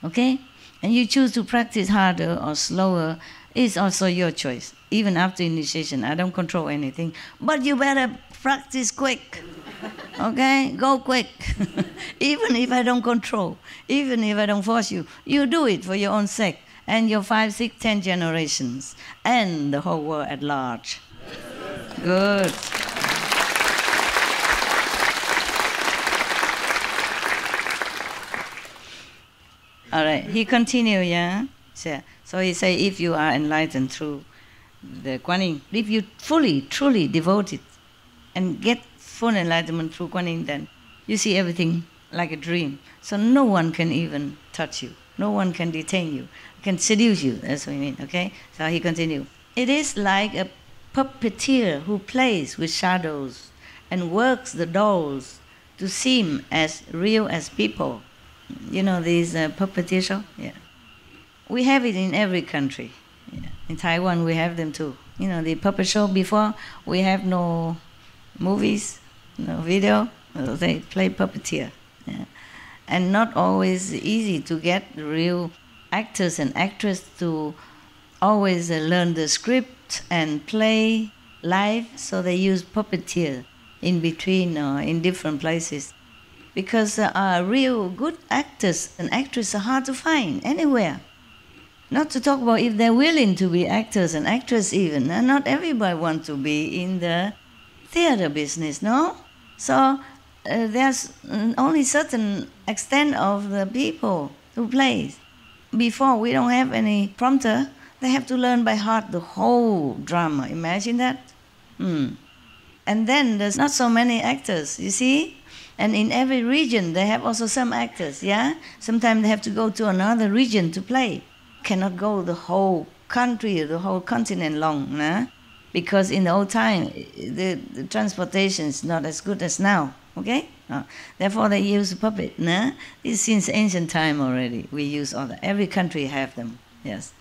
okay? And you choose to practice harder or slower. It's also your choice. Even after initiation, I don't control anything. But you better practice quick. Okay? Go quick. Even if I don't control, even if I don't force you, you do it for your own sake and your 5, 6, 10 generations and the whole world at large. Good. All right, he continued, yeah? So he said, if you are enlightened through the Kuan Yin, if you fully, truly devote it and get full enlightenment through Kuan Yin, then you see everything like a dream. So no one can even touch you. No one can detain you, can seduce you. That's what I mean, okay? So he continued. It is like a puppeteer who plays with shadows and works the dolls to seem as real as people. You know these puppeteer show? Yeah. We have it in every country. Yeah. In Taiwan, we have them too. You know, the puppet show before, we have no movies, no video. They play puppeteer. Yeah. And not always easy to get real actors and actresses to always learn the script and play live, so they use puppeteer in between or in different places. Because real good actors and actresses are hard to find anywhere. Not to talk about if they're willing to be actors and actresses even. And not everybody wants to be in the theater business, no? So there's only certain extent of the people who play. Before, we don't have any prompter. They have to learn by heart the whole drama. Imagine that. And then there's not so many actors, you see? And in every region, they have also some actors, yeah? Sometimes they have to go to another region to play. Cannot go the whole country, the whole continent long, nah? Because in the old time, the transportation is not as good as now, okay? Therefore, they use puppet, nah? This is since ancient time already. We use all that. Every country have them, yes.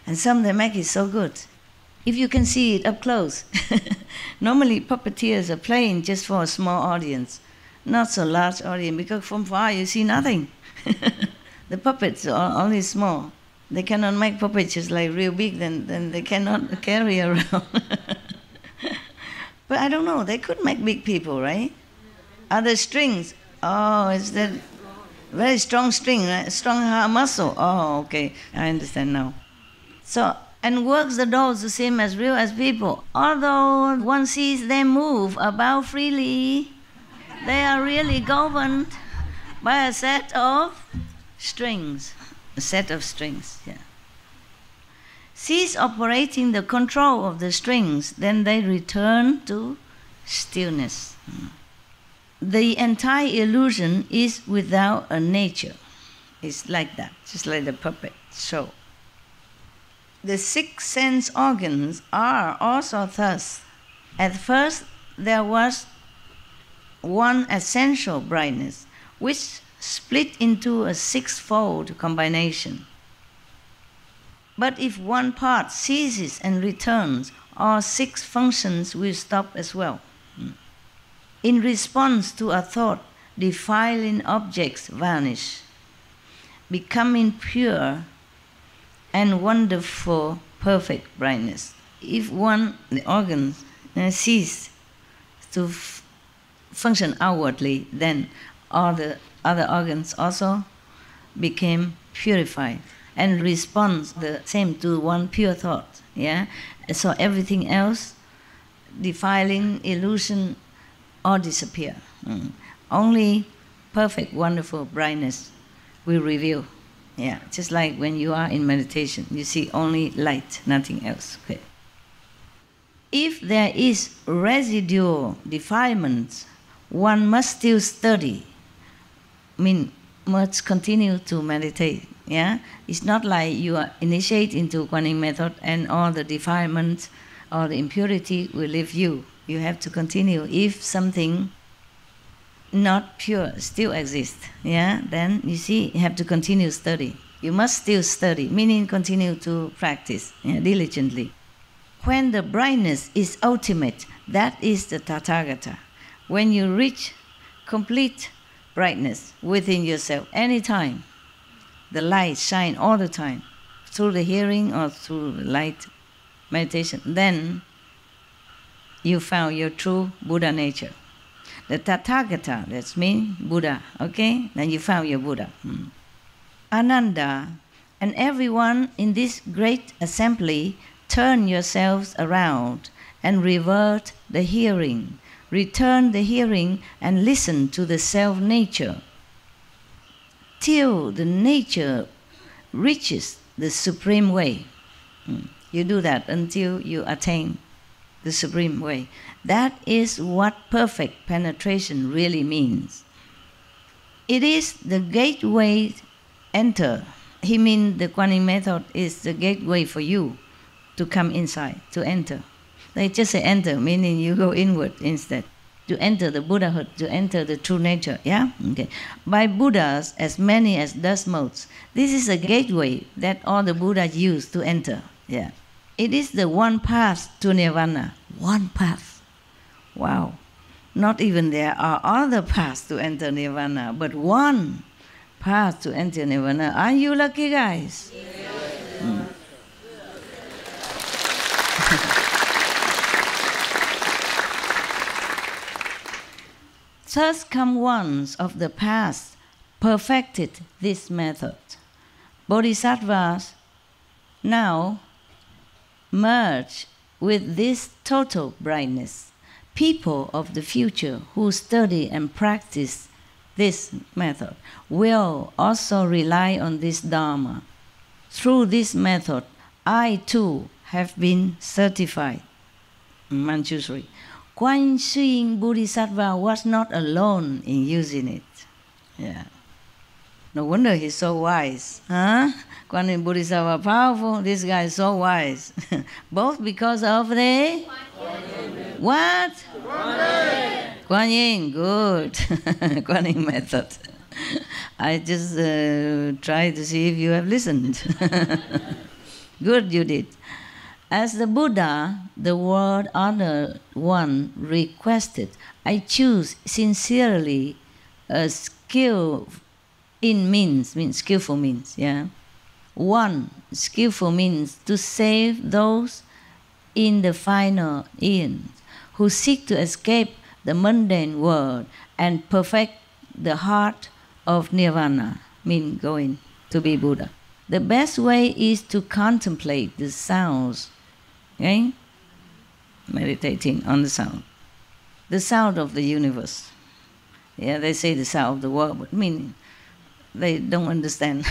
And some they make it so good. If you can see it up close. Normally, puppeteers are playing just for a small audience. Not so large audience, because from far you see nothing. The puppets are only small. They cannot make puppets just like real big, then they cannot carry around. But I don't know, they could make big people, right? Are there strings? Oh, is that very strong string, right? Strong muscle. Oh, okay, I understand now. So, and works the dolls the same as real as people. Although one sees them move about freely, they are really governed by a set of strings. A set of strings, yeah. Cease operating the control of the strings, then they return to stillness. The entire illusion is without a nature. It's like that, just like the puppet show. The 6 sense organs are also thus. At first, there was one essential brightness, which split into a 6-fold combination. But if one part ceases and returns, all 6 functions will stop as well. In response to a thought, defiling objects vanish, becoming pure and wonderful, perfect brightness. If the organs cease to function outwardly, then all the other organs also became purified and respond the same to one pure thought. Yeah, so everything else, defiling, illusion, all disappear. Only perfect, wonderful brightness will reveal. Yeah, just like when you are in meditation, you see only light, nothing else. Okay. If there is residual defilement, one must still study. Must continue to meditate. Yeah, it's not like you are initiate into Kuan Yin method and all the defilements or the impurity will leave you. You have to continue. If something not pure still exists, yeah, then you see you have to continue study. You must still study, meaning continue to practice diligently. When the brightness is ultimate, that is the Tathagata. When you reach complete brightness within yourself, anytime, the light shine all the time, through the hearing or through light meditation, then you found your true Buddha nature. The Tathagata, that means Buddha, okay? Then you found your Buddha. Ananda and everyone in this great assembly, turn yourselves around and revert the hearing. Return the hearing and listen to the self-nature till the nature reaches the supreme way. You do that until you attain the supreme way. That is what perfect penetration really means. It is the gateway enter. He means the Kuan Yin method is the gateway for you to come inside, to enter. They just say enter, meaning you go inward instead. To enter the Buddhahood, to enter the true nature, yeah? Okay. By Buddhas, as many as dust motes. This is a gateway that all the Buddhas use to enter, yeah. It is the one path to Nirvana. One path. Wow. Not even there are other paths to enter Nirvana, but one path to enter Nirvana. Are you lucky, guys? Yes. Thus come ones of the past perfected this method. Bodhisattvas now merge with this total brightness. People of the future who study and practice this method will also rely on this Dharma. Through this method, I too have been certified. Manjushri. Kuan Yin Bodhisattva was not alone in using it. Yeah. No wonder he's so wise. Huh? Kuan Yin Bodhisattva powerful, this guy is so wise. Both because of the... What? Kuan Yin, good. Kuan Yin method. I just try to see if you have listened. Good, you did. As the Buddha, the world honored one, requested, I choose sincerely a skill in means skillful means, yeah. One, skillful means to save those in the final end who seek to escape the mundane world and perfect the heart of Nirvana, mean going to be Buddha. The best way is to contemplate the sounds, okay? Meditating on the sound of the universe. Yeah, they say the sound of the world, but meaning they don't understand.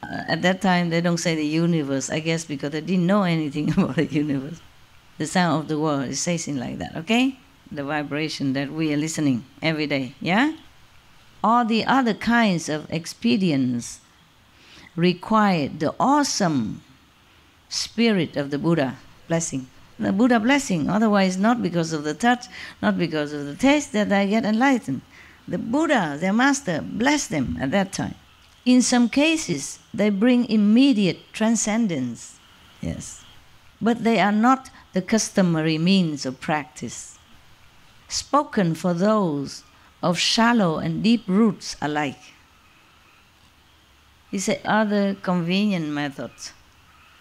At that time, they don't say the universe, I guess, because they didn't know anything about the universe. The sound of the world, it says it like that, okay? The vibration that we are listening every day, yeah? All the other kinds of experience require the awesome spirit of the Buddha blessing. The Buddha blessing, otherwise not because of the touch, not because of the taste that I get enlightened. The Buddha, their master, blessed them at that time. In some cases, they bring immediate transcendence, yes. But they are not the customary means of practice. Spoken for those of shallow and deep roots alike. He said other convenient methods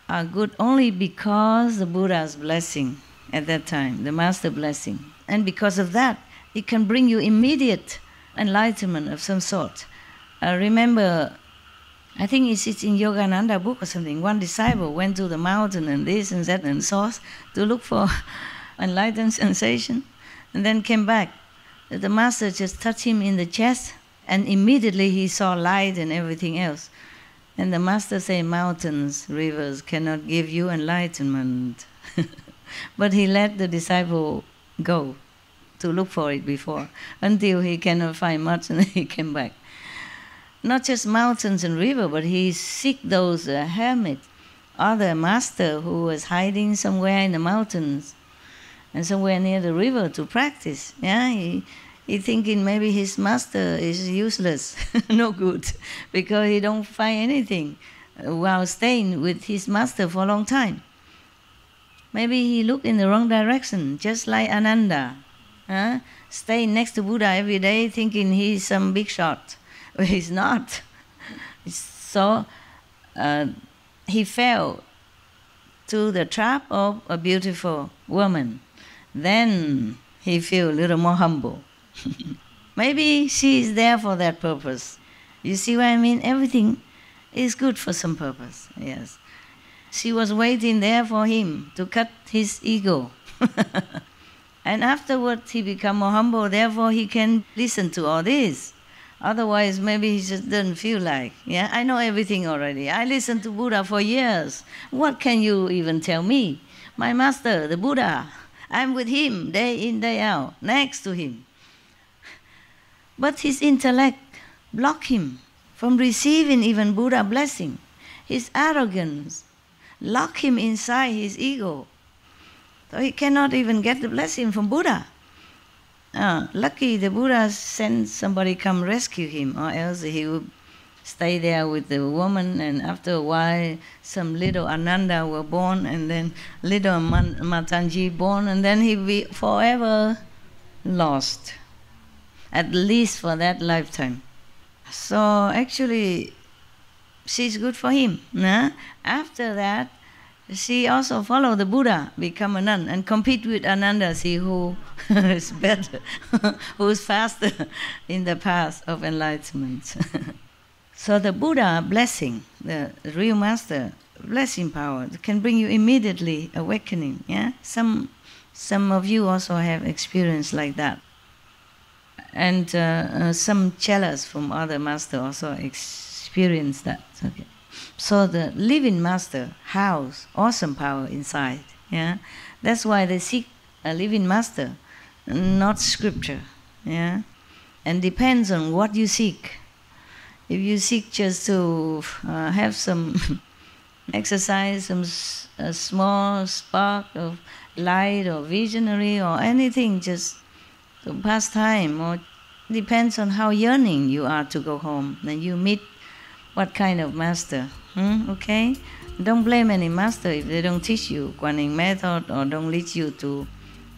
are good only because the Buddha's blessing at that time, the master blessing. And because of that, it can bring you immediate enlightenment of some sort. Remember, I think it's in Yogananda book or something, one disciple went to the mountain and this and that and saw to look for enlightened sensation, and then came back. The master just touched him in the chest, and immediately he saw light and everything else. And the master said, mountains, rivers cannot give you enlightenment. But he let the disciple go to look for it before, until he cannot find much, and he came back. Not just mountains and river, but he seek those hermit, other master who was hiding somewhere in the mountains and somewhere near the river to practice. Yeah, he thinking maybe his master is useless, no good, because he don't find anything while staying with his master for a long time. Maybe he looked in the wrong direction, just like Ananda, staying next to Buddha every day, thinking he's some big shot. But he's not. So he fell to the trap of a beautiful woman. Then he feel a little more humble. Maybe she is there for that purpose. You see what I mean? Everything is good for some purpose, yes. She was waiting there for him to cut his ego. And afterwards he become more humble, therefore he can listen to all this. Otherwise maybe he just doesn't feel like, yeah, I know everything already. I listened to Buddha for years. What can you even tell me? My master, the Buddha, I'm with him day in, day out, next to him. But his intellect block him from receiving even Buddha blessing. His arrogance lock him inside his ego. So he cannot even get the blessing from Buddha. Lucky the Buddha sent somebody come rescue him, or else he would stay there with the woman, and after a while some little Ananda were born, and then little Matanji born, and then he be forever lost, at least for that lifetime. So actually she's good for him. Nah? After that, she also follow the Buddha, become a nun, and compete with Ananda, see who is better, who is faster in the path of enlightenment. So the Buddha blessing, the real master blessing power, can bring you immediately awakening. Yeah, some of you also have experience like that, and some chelas from other master also experience that. Okay. So the living master house awesome power inside. Yeah, that's why they seek a living master, not scripture. Yeah, and depends on what you seek. If you seek just to have some exercise, some small spark of light or visionary or anything, just to pass time, or depends on how yearning you are to go home, then you meet what kind of master. Okay? Don't blame any master if they don't teach you Guanyin method or don't lead you to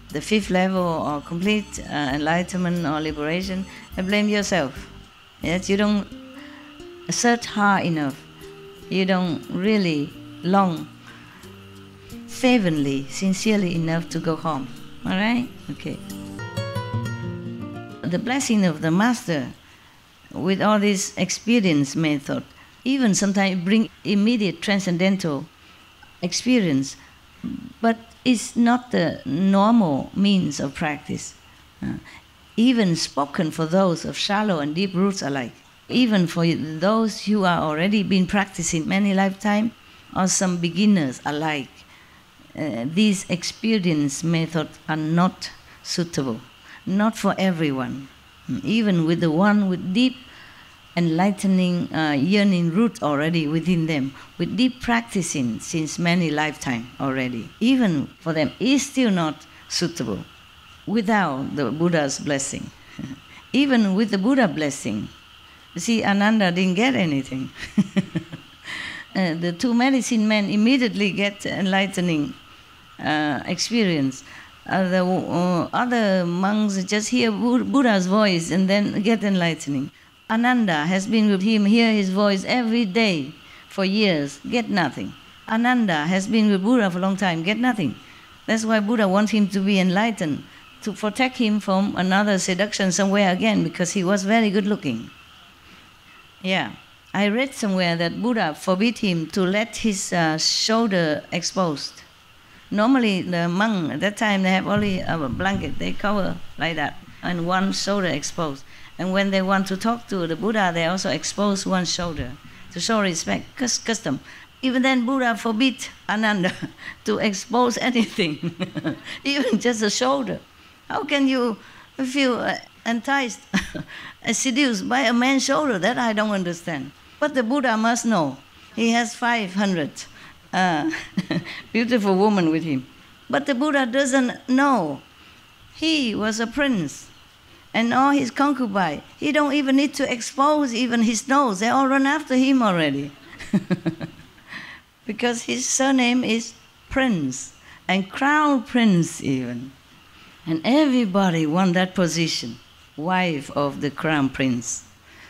the 5th level or complete enlightenment or liberation. And blame yourself. Yes, you don't search hard enough. You don't really long, fervently, sincerely enough to go home. Alright? Okay. The blessing of the master with all this experience method, even sometimes bring immediate transcendental experience, but it's not the normal means of practice. Even spoken for those of shallow and deep roots alike, even for those who are already been practicing many lifetimes, or some beginners alike, these experience methods are not suitable, not for everyone. Even with the one with deep enlightening, yearning root already within them, with deep practicing since many lifetimes already, even for them is still not suitable without the Buddha's blessing. Even with the Buddha blessing, you see, Ananda didn't get anything. The 2 medicine men immediately get enlightening experience. The other monks just hear Buddha's voice and then get enlightening. Ananda has been with him, hear his voice every day for years, get nothing. Ananda has been with Buddha for a long time, get nothing. That's why Buddha wants him to be enlightened, to protect him from another seduction somewhere again, because he was very good looking. Yeah, I read somewhere that Buddha forbid him to let his shoulder exposed. Normally the monk at that time, they have only a blanket, they cover like that, and one shoulder exposed. And when they want to talk to the Buddha, they also expose one shoulder to show respect, custom. Even then Buddha forbid Ananda to expose anything, even just a shoulder. How can you feel enticed, seduced by a man's shoulder? That I don't understand. But the Buddha must know. He has 500 beautiful women with him. But the Buddha doesn't know. He was a prince. And all his concubines, he don't even need to expose even his nose. They all run after him already. Because his surname is Prince, and Crown Prince even. And everybody want that position, wife of the Crown Prince.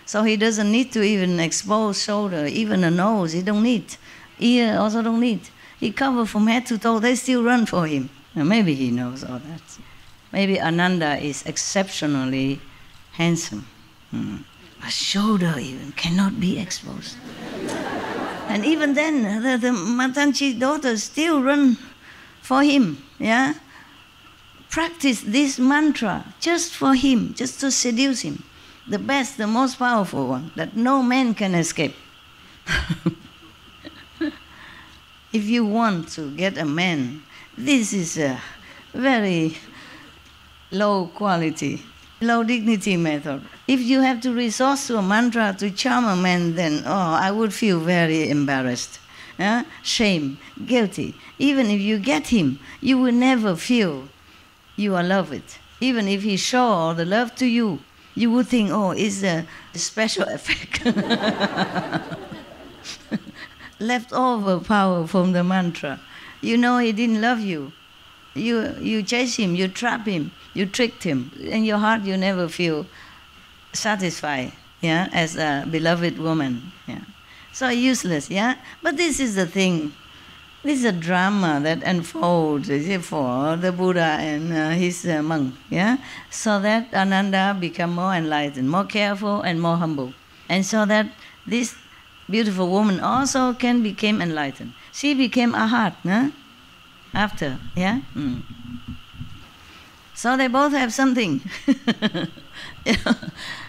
So he doesn't need to even expose shoulder, even a nose, he don't need. ear also don't need. He covered from head to toe, they still run for him. Now, maybe he knows all that. Maybe Ananda is exceptionally handsome. A shoulder even cannot be exposed. And even then, the Matanji daughters still run for him. Yeah? Practice this mantra just for him, just to seduce him. The best, the most powerful one, that no man can escape. If you want to get a man, this is a very low quality, low dignity method. If you have to resort to a mantra to charm a man, then I would feel very embarrassed, shame, guilty. Even if you get him, you will never feel you are loved. Even if he show all the love to you, you would think, it's a special effect. Leftover power from the mantra. You know he didn't love you. You chase him, you trap him, you tricked him. In your heart you never feel satisfied, as a beloved woman. So useless, But this is the thing. This is a drama that unfolds for the Buddha and his monk, so that Ananda become more enlightened, more careful and more humble. And so that this beautiful woman also can become enlightened. She became Arhat, after, So they both have something,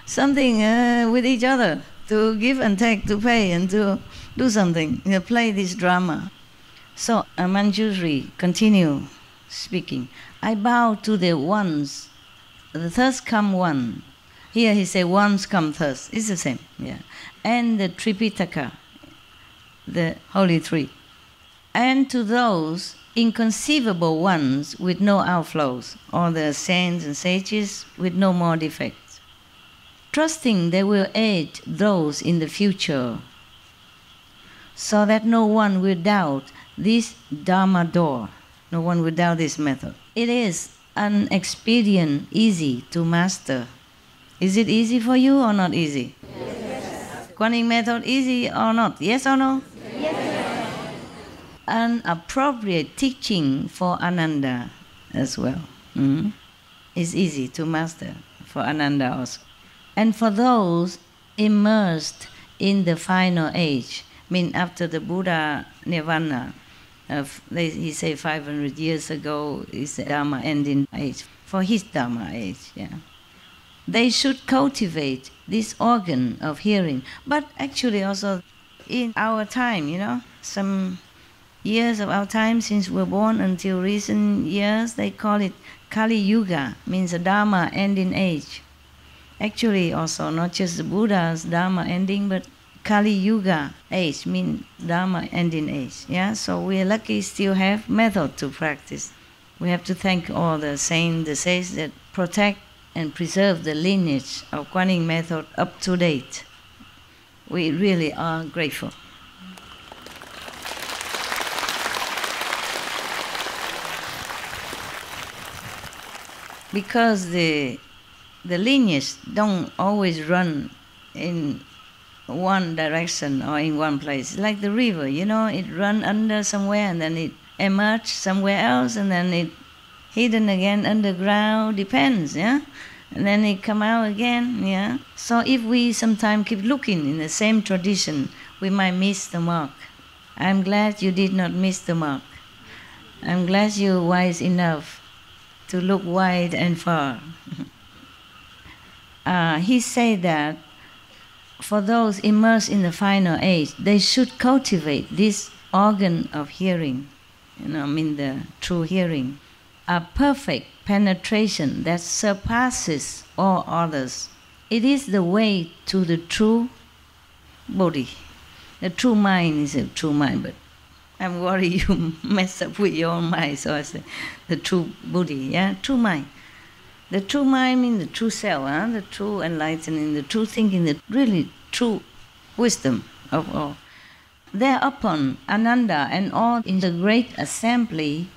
something with each other to give and take, to pay and to do something, play this drama. So Manjusri continue speaking. I bow to the ones, the thirst come one. Here he say ones come thirst. It's the same, And the Tripitaka, the Holy Three. And to those inconceivable ones with no outflows, or the saints and sages with no more defects, trusting they will aid those in the future, so that no one will doubt this Dharma door, no one will doubt this method. It is an expedient easy to master. Is it easy for you or not easy? Yes. Kuan Yin method easy or not? Yes or no? Yes. An appropriate teaching for Ananda as well. It's easy to master for Ananda also. And for those immersed in the final age, after the Buddha Nirvana, he say 500 years ago is the Dharma ending age, for his Dharma age, They should cultivate this organ of hearing. But actually also in our time, some years of our time since we're born until recent years, they call it Kali Yuga, means a Dharma ending age. Actually also not just the Buddha's Dharma ending, but Kali Yuga age means Dharma ending age. So we're lucky still have method to practice. We have to thank all the saints, the sages that protect and preserve the lineage of Kuan Yin method up to date. We really are grateful. Because the lineage don't always run in one direction or in one place. Like the river, it run under somewhere and then it emerge somewhere else and then it hidden again underground, depends, And then it come out again, So if we sometimes keep looking in the same tradition, we might miss the mark. I'm glad you did not miss the mark. I'm glad you're wise enough to look wide and far. He said that for those immersed in the final age, they should cultivate this organ of hearing, the true hearing, a perfect penetration that surpasses all others. It is the way to the true body. The true mind is a true mind, but I'm worried you mess up with your own mind, so I say the true body, true mind. The true mind means the true self, the true enlightening, the true thinking, the really true wisdom of all. Thereupon, Ananda and all in the great assembly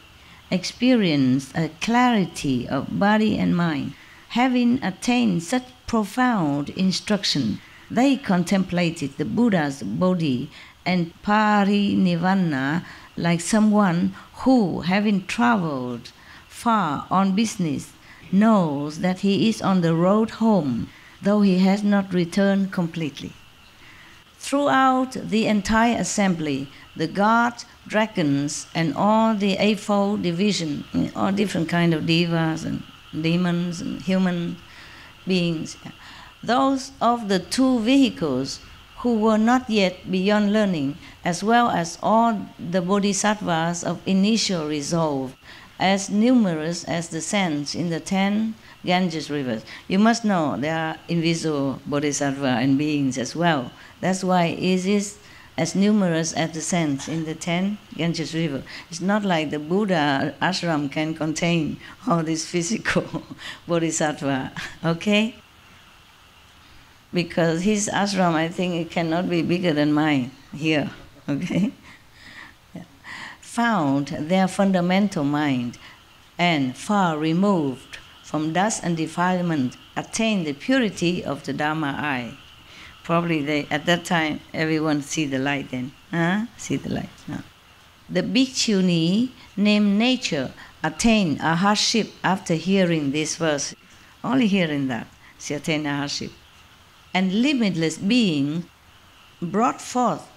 experienced a clarity of body and mind. Having attained such profound instruction, they contemplated the Buddha's body and parinirvana like someone who, having traveled far on business, knows that he is on the road home, though he has not returned completely. Throughout the entire assembly, the gods, dragons, and all the eightfold division, all different kind of devas and demons and human beings, those of the two vehicles who were not yet beyond learning, as well as all the bodhisattvas of initial resolve, as numerous as the sands in the 10 Ganges rivers. You must know there are invisible bodhisattva and beings as well. That's why it is as numerous as the sands in the 10 Ganges river. It's not like the Buddha ashram can contain all this physical bodhisattva, okay? Because his ashram, I think it cannot be bigger than mine here, okay? Found their fundamental mind and far removed from dust and defilement, attained the purity of the Dharma eye. Probably at that time, everyone see the light then. See the light. No. The bhikkhuni named Nature attained a hardship after hearing this verse. Only hearing that, she attained a hardship. And limitless being brought forth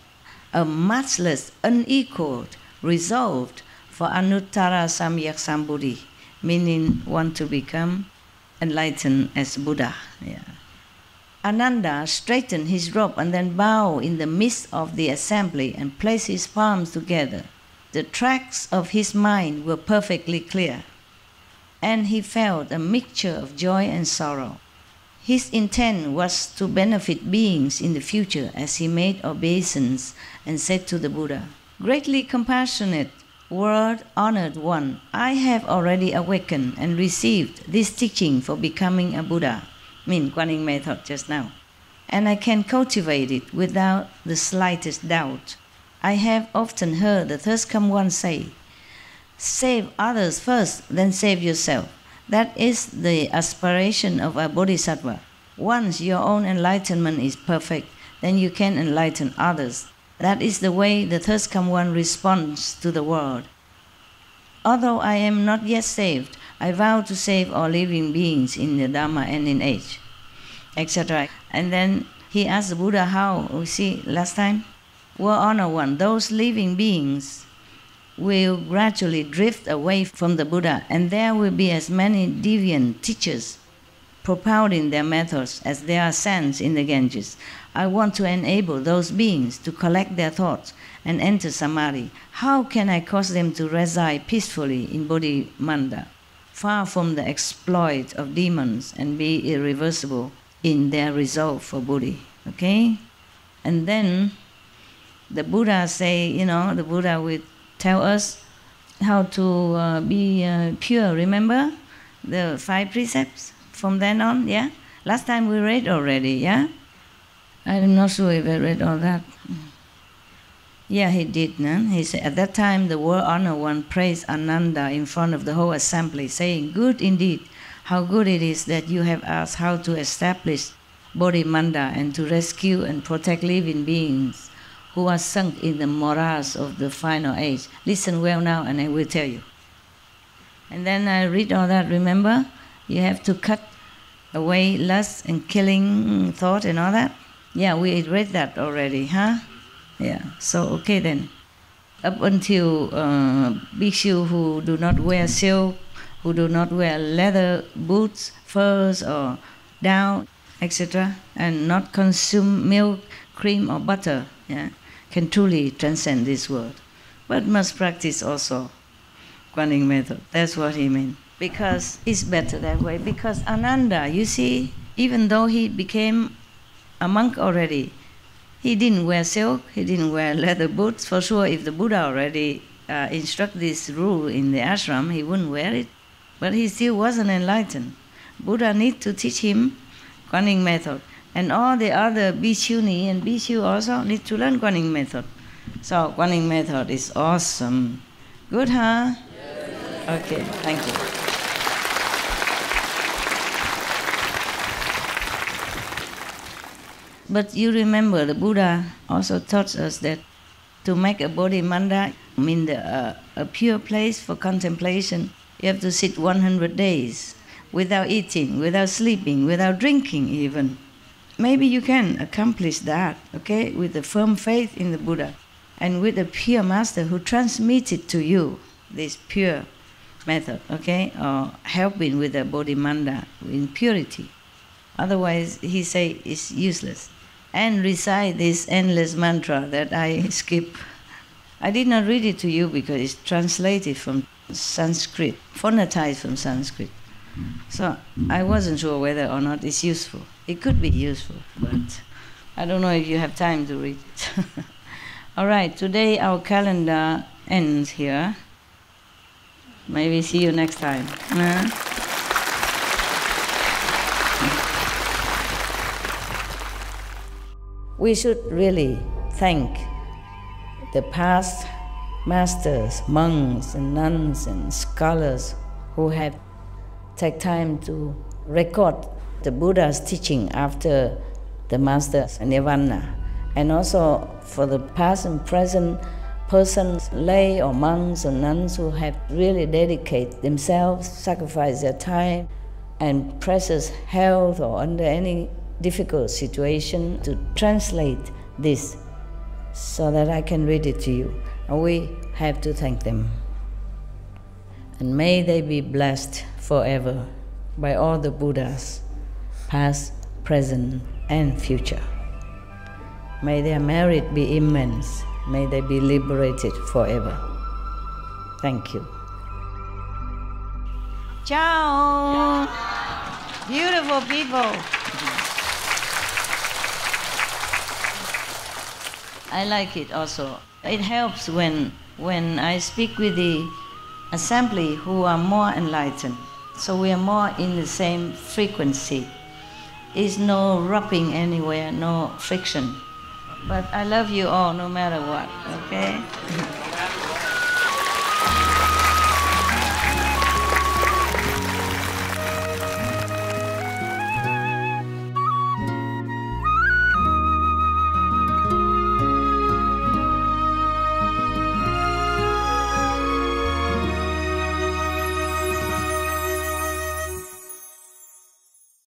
a matchless, unequaled, resolved for Anuttara Samyak Sambuddhi, meaning want to become enlightened as Buddha. Yeah. Ananda straightened his robe and then bowed in the midst of the assembly and placed his palms together. The tracks of his mind were perfectly clear, and he felt a mixture of joy and sorrow. His intent was to benefit beings in the future as he made obeisance and said to the Buddha, "Greatly compassionate, world-honored one, I have already awakened and received this teaching for becoming a Buddha." Mean Guanyin method just now. And I can cultivate it without the slightest doubt. I have often heard the Third Come One say, "Save others first, then save yourself." That is the aspiration of a bodhisattva. Once your own enlightenment is perfect, then you can enlighten others. That is the way the Third Come One responds to the world. Although I am not yet saved, I vow to save all living beings in the Dharma and in age, etc. And then he asked the Buddha how. We see last time? Well, Honored One, those living beings will gradually drift away from the Buddha, and there will be as many deviant teachers propounding their methods as there are sands in the Ganges. I want to enable those beings to collect their thoughts and enter Samadhi. How can I cause them to reside peacefully in Bodhimanda, far from the exploit of demons, and be irreversible in their resolve for Buddhi? Okay? And then the Buddha say, the Buddha will tell us how to be pure. Remember the 5 precepts from then on? Yeah? Last time we read already, yeah? I'm not sure if I read all that. Yeah, he did. No? He said, at that time, the world-honored one praised Ananda in front of the whole assembly, saying, "Good indeed, how good it is that you have asked how to establish Bodhimanda and to rescue and protect living beings who are sunk in the morass of the final age. Listen well now, and I will tell you." And then I read all that, remember? You have to cut away lust and killing thought and all that. Yeah, we read that already, huh? Yeah, so okay then. Up until bhikshu who do not wear silk, who do not wear leather boots, furs or down, etc., and not consume milk, cream or butter, yeah, can truly transcend this world. But must practice also Guanyin method. That's what he meant. Because it's better that way. Because Ananda, you see, even though he became a monk already, he didn't wear silk, he didn't wear leather boots. For sure, if the Buddha already instruct this rule in the ashram, he wouldn't wear it. But he still wasn't enlightened. Buddha need to teach him Guanyin method. And all the other bhikkhuni and bhikshu also need to learn Guanyin method. So Guanyin method is awesome. Good, huh? Yes. Okay, thank you. But you remember the Buddha also taught us that to make a bodhi manda, a pure place for contemplation, you have to sit 100 days without eating, without sleeping, without drinking even. Maybe you can accomplish that, okay, with a firm faith in the Buddha and with a pure master who transmitted to you this pure method, okay, or helping with the bodhi manda in purity. Otherwise, he say it's useless. And recite this endless mantra that I skip. I did not read it to you because it's translated from Sanskrit, phonetized from Sanskrit. So I wasn't sure whether or not it's useful. It could be useful, but I don't know if you have time to read it. All right, today our calendar ends here. Maybe see you next time. We should really thank the past masters, monks and nuns and scholars who have taken time to record the Buddha's teaching after the master's nirvana, and also for the past and present persons, lay or monks or nuns who have really dedicated themselves, sacrificed their time and precious health or under any difficult situation to translate this so that I can read it to you. And we have to thank them. And may they be blessed forever by all the Buddhas, past, present, and future. May their merit be immense. May they be liberated forever. Thank you. Ciao! Beautiful people. I like it also. It helps when I speak with the assembly who are more enlightened. So we are more in the same frequency. It's no rubbing anywhere, no friction. But I love you all no matter what, okay?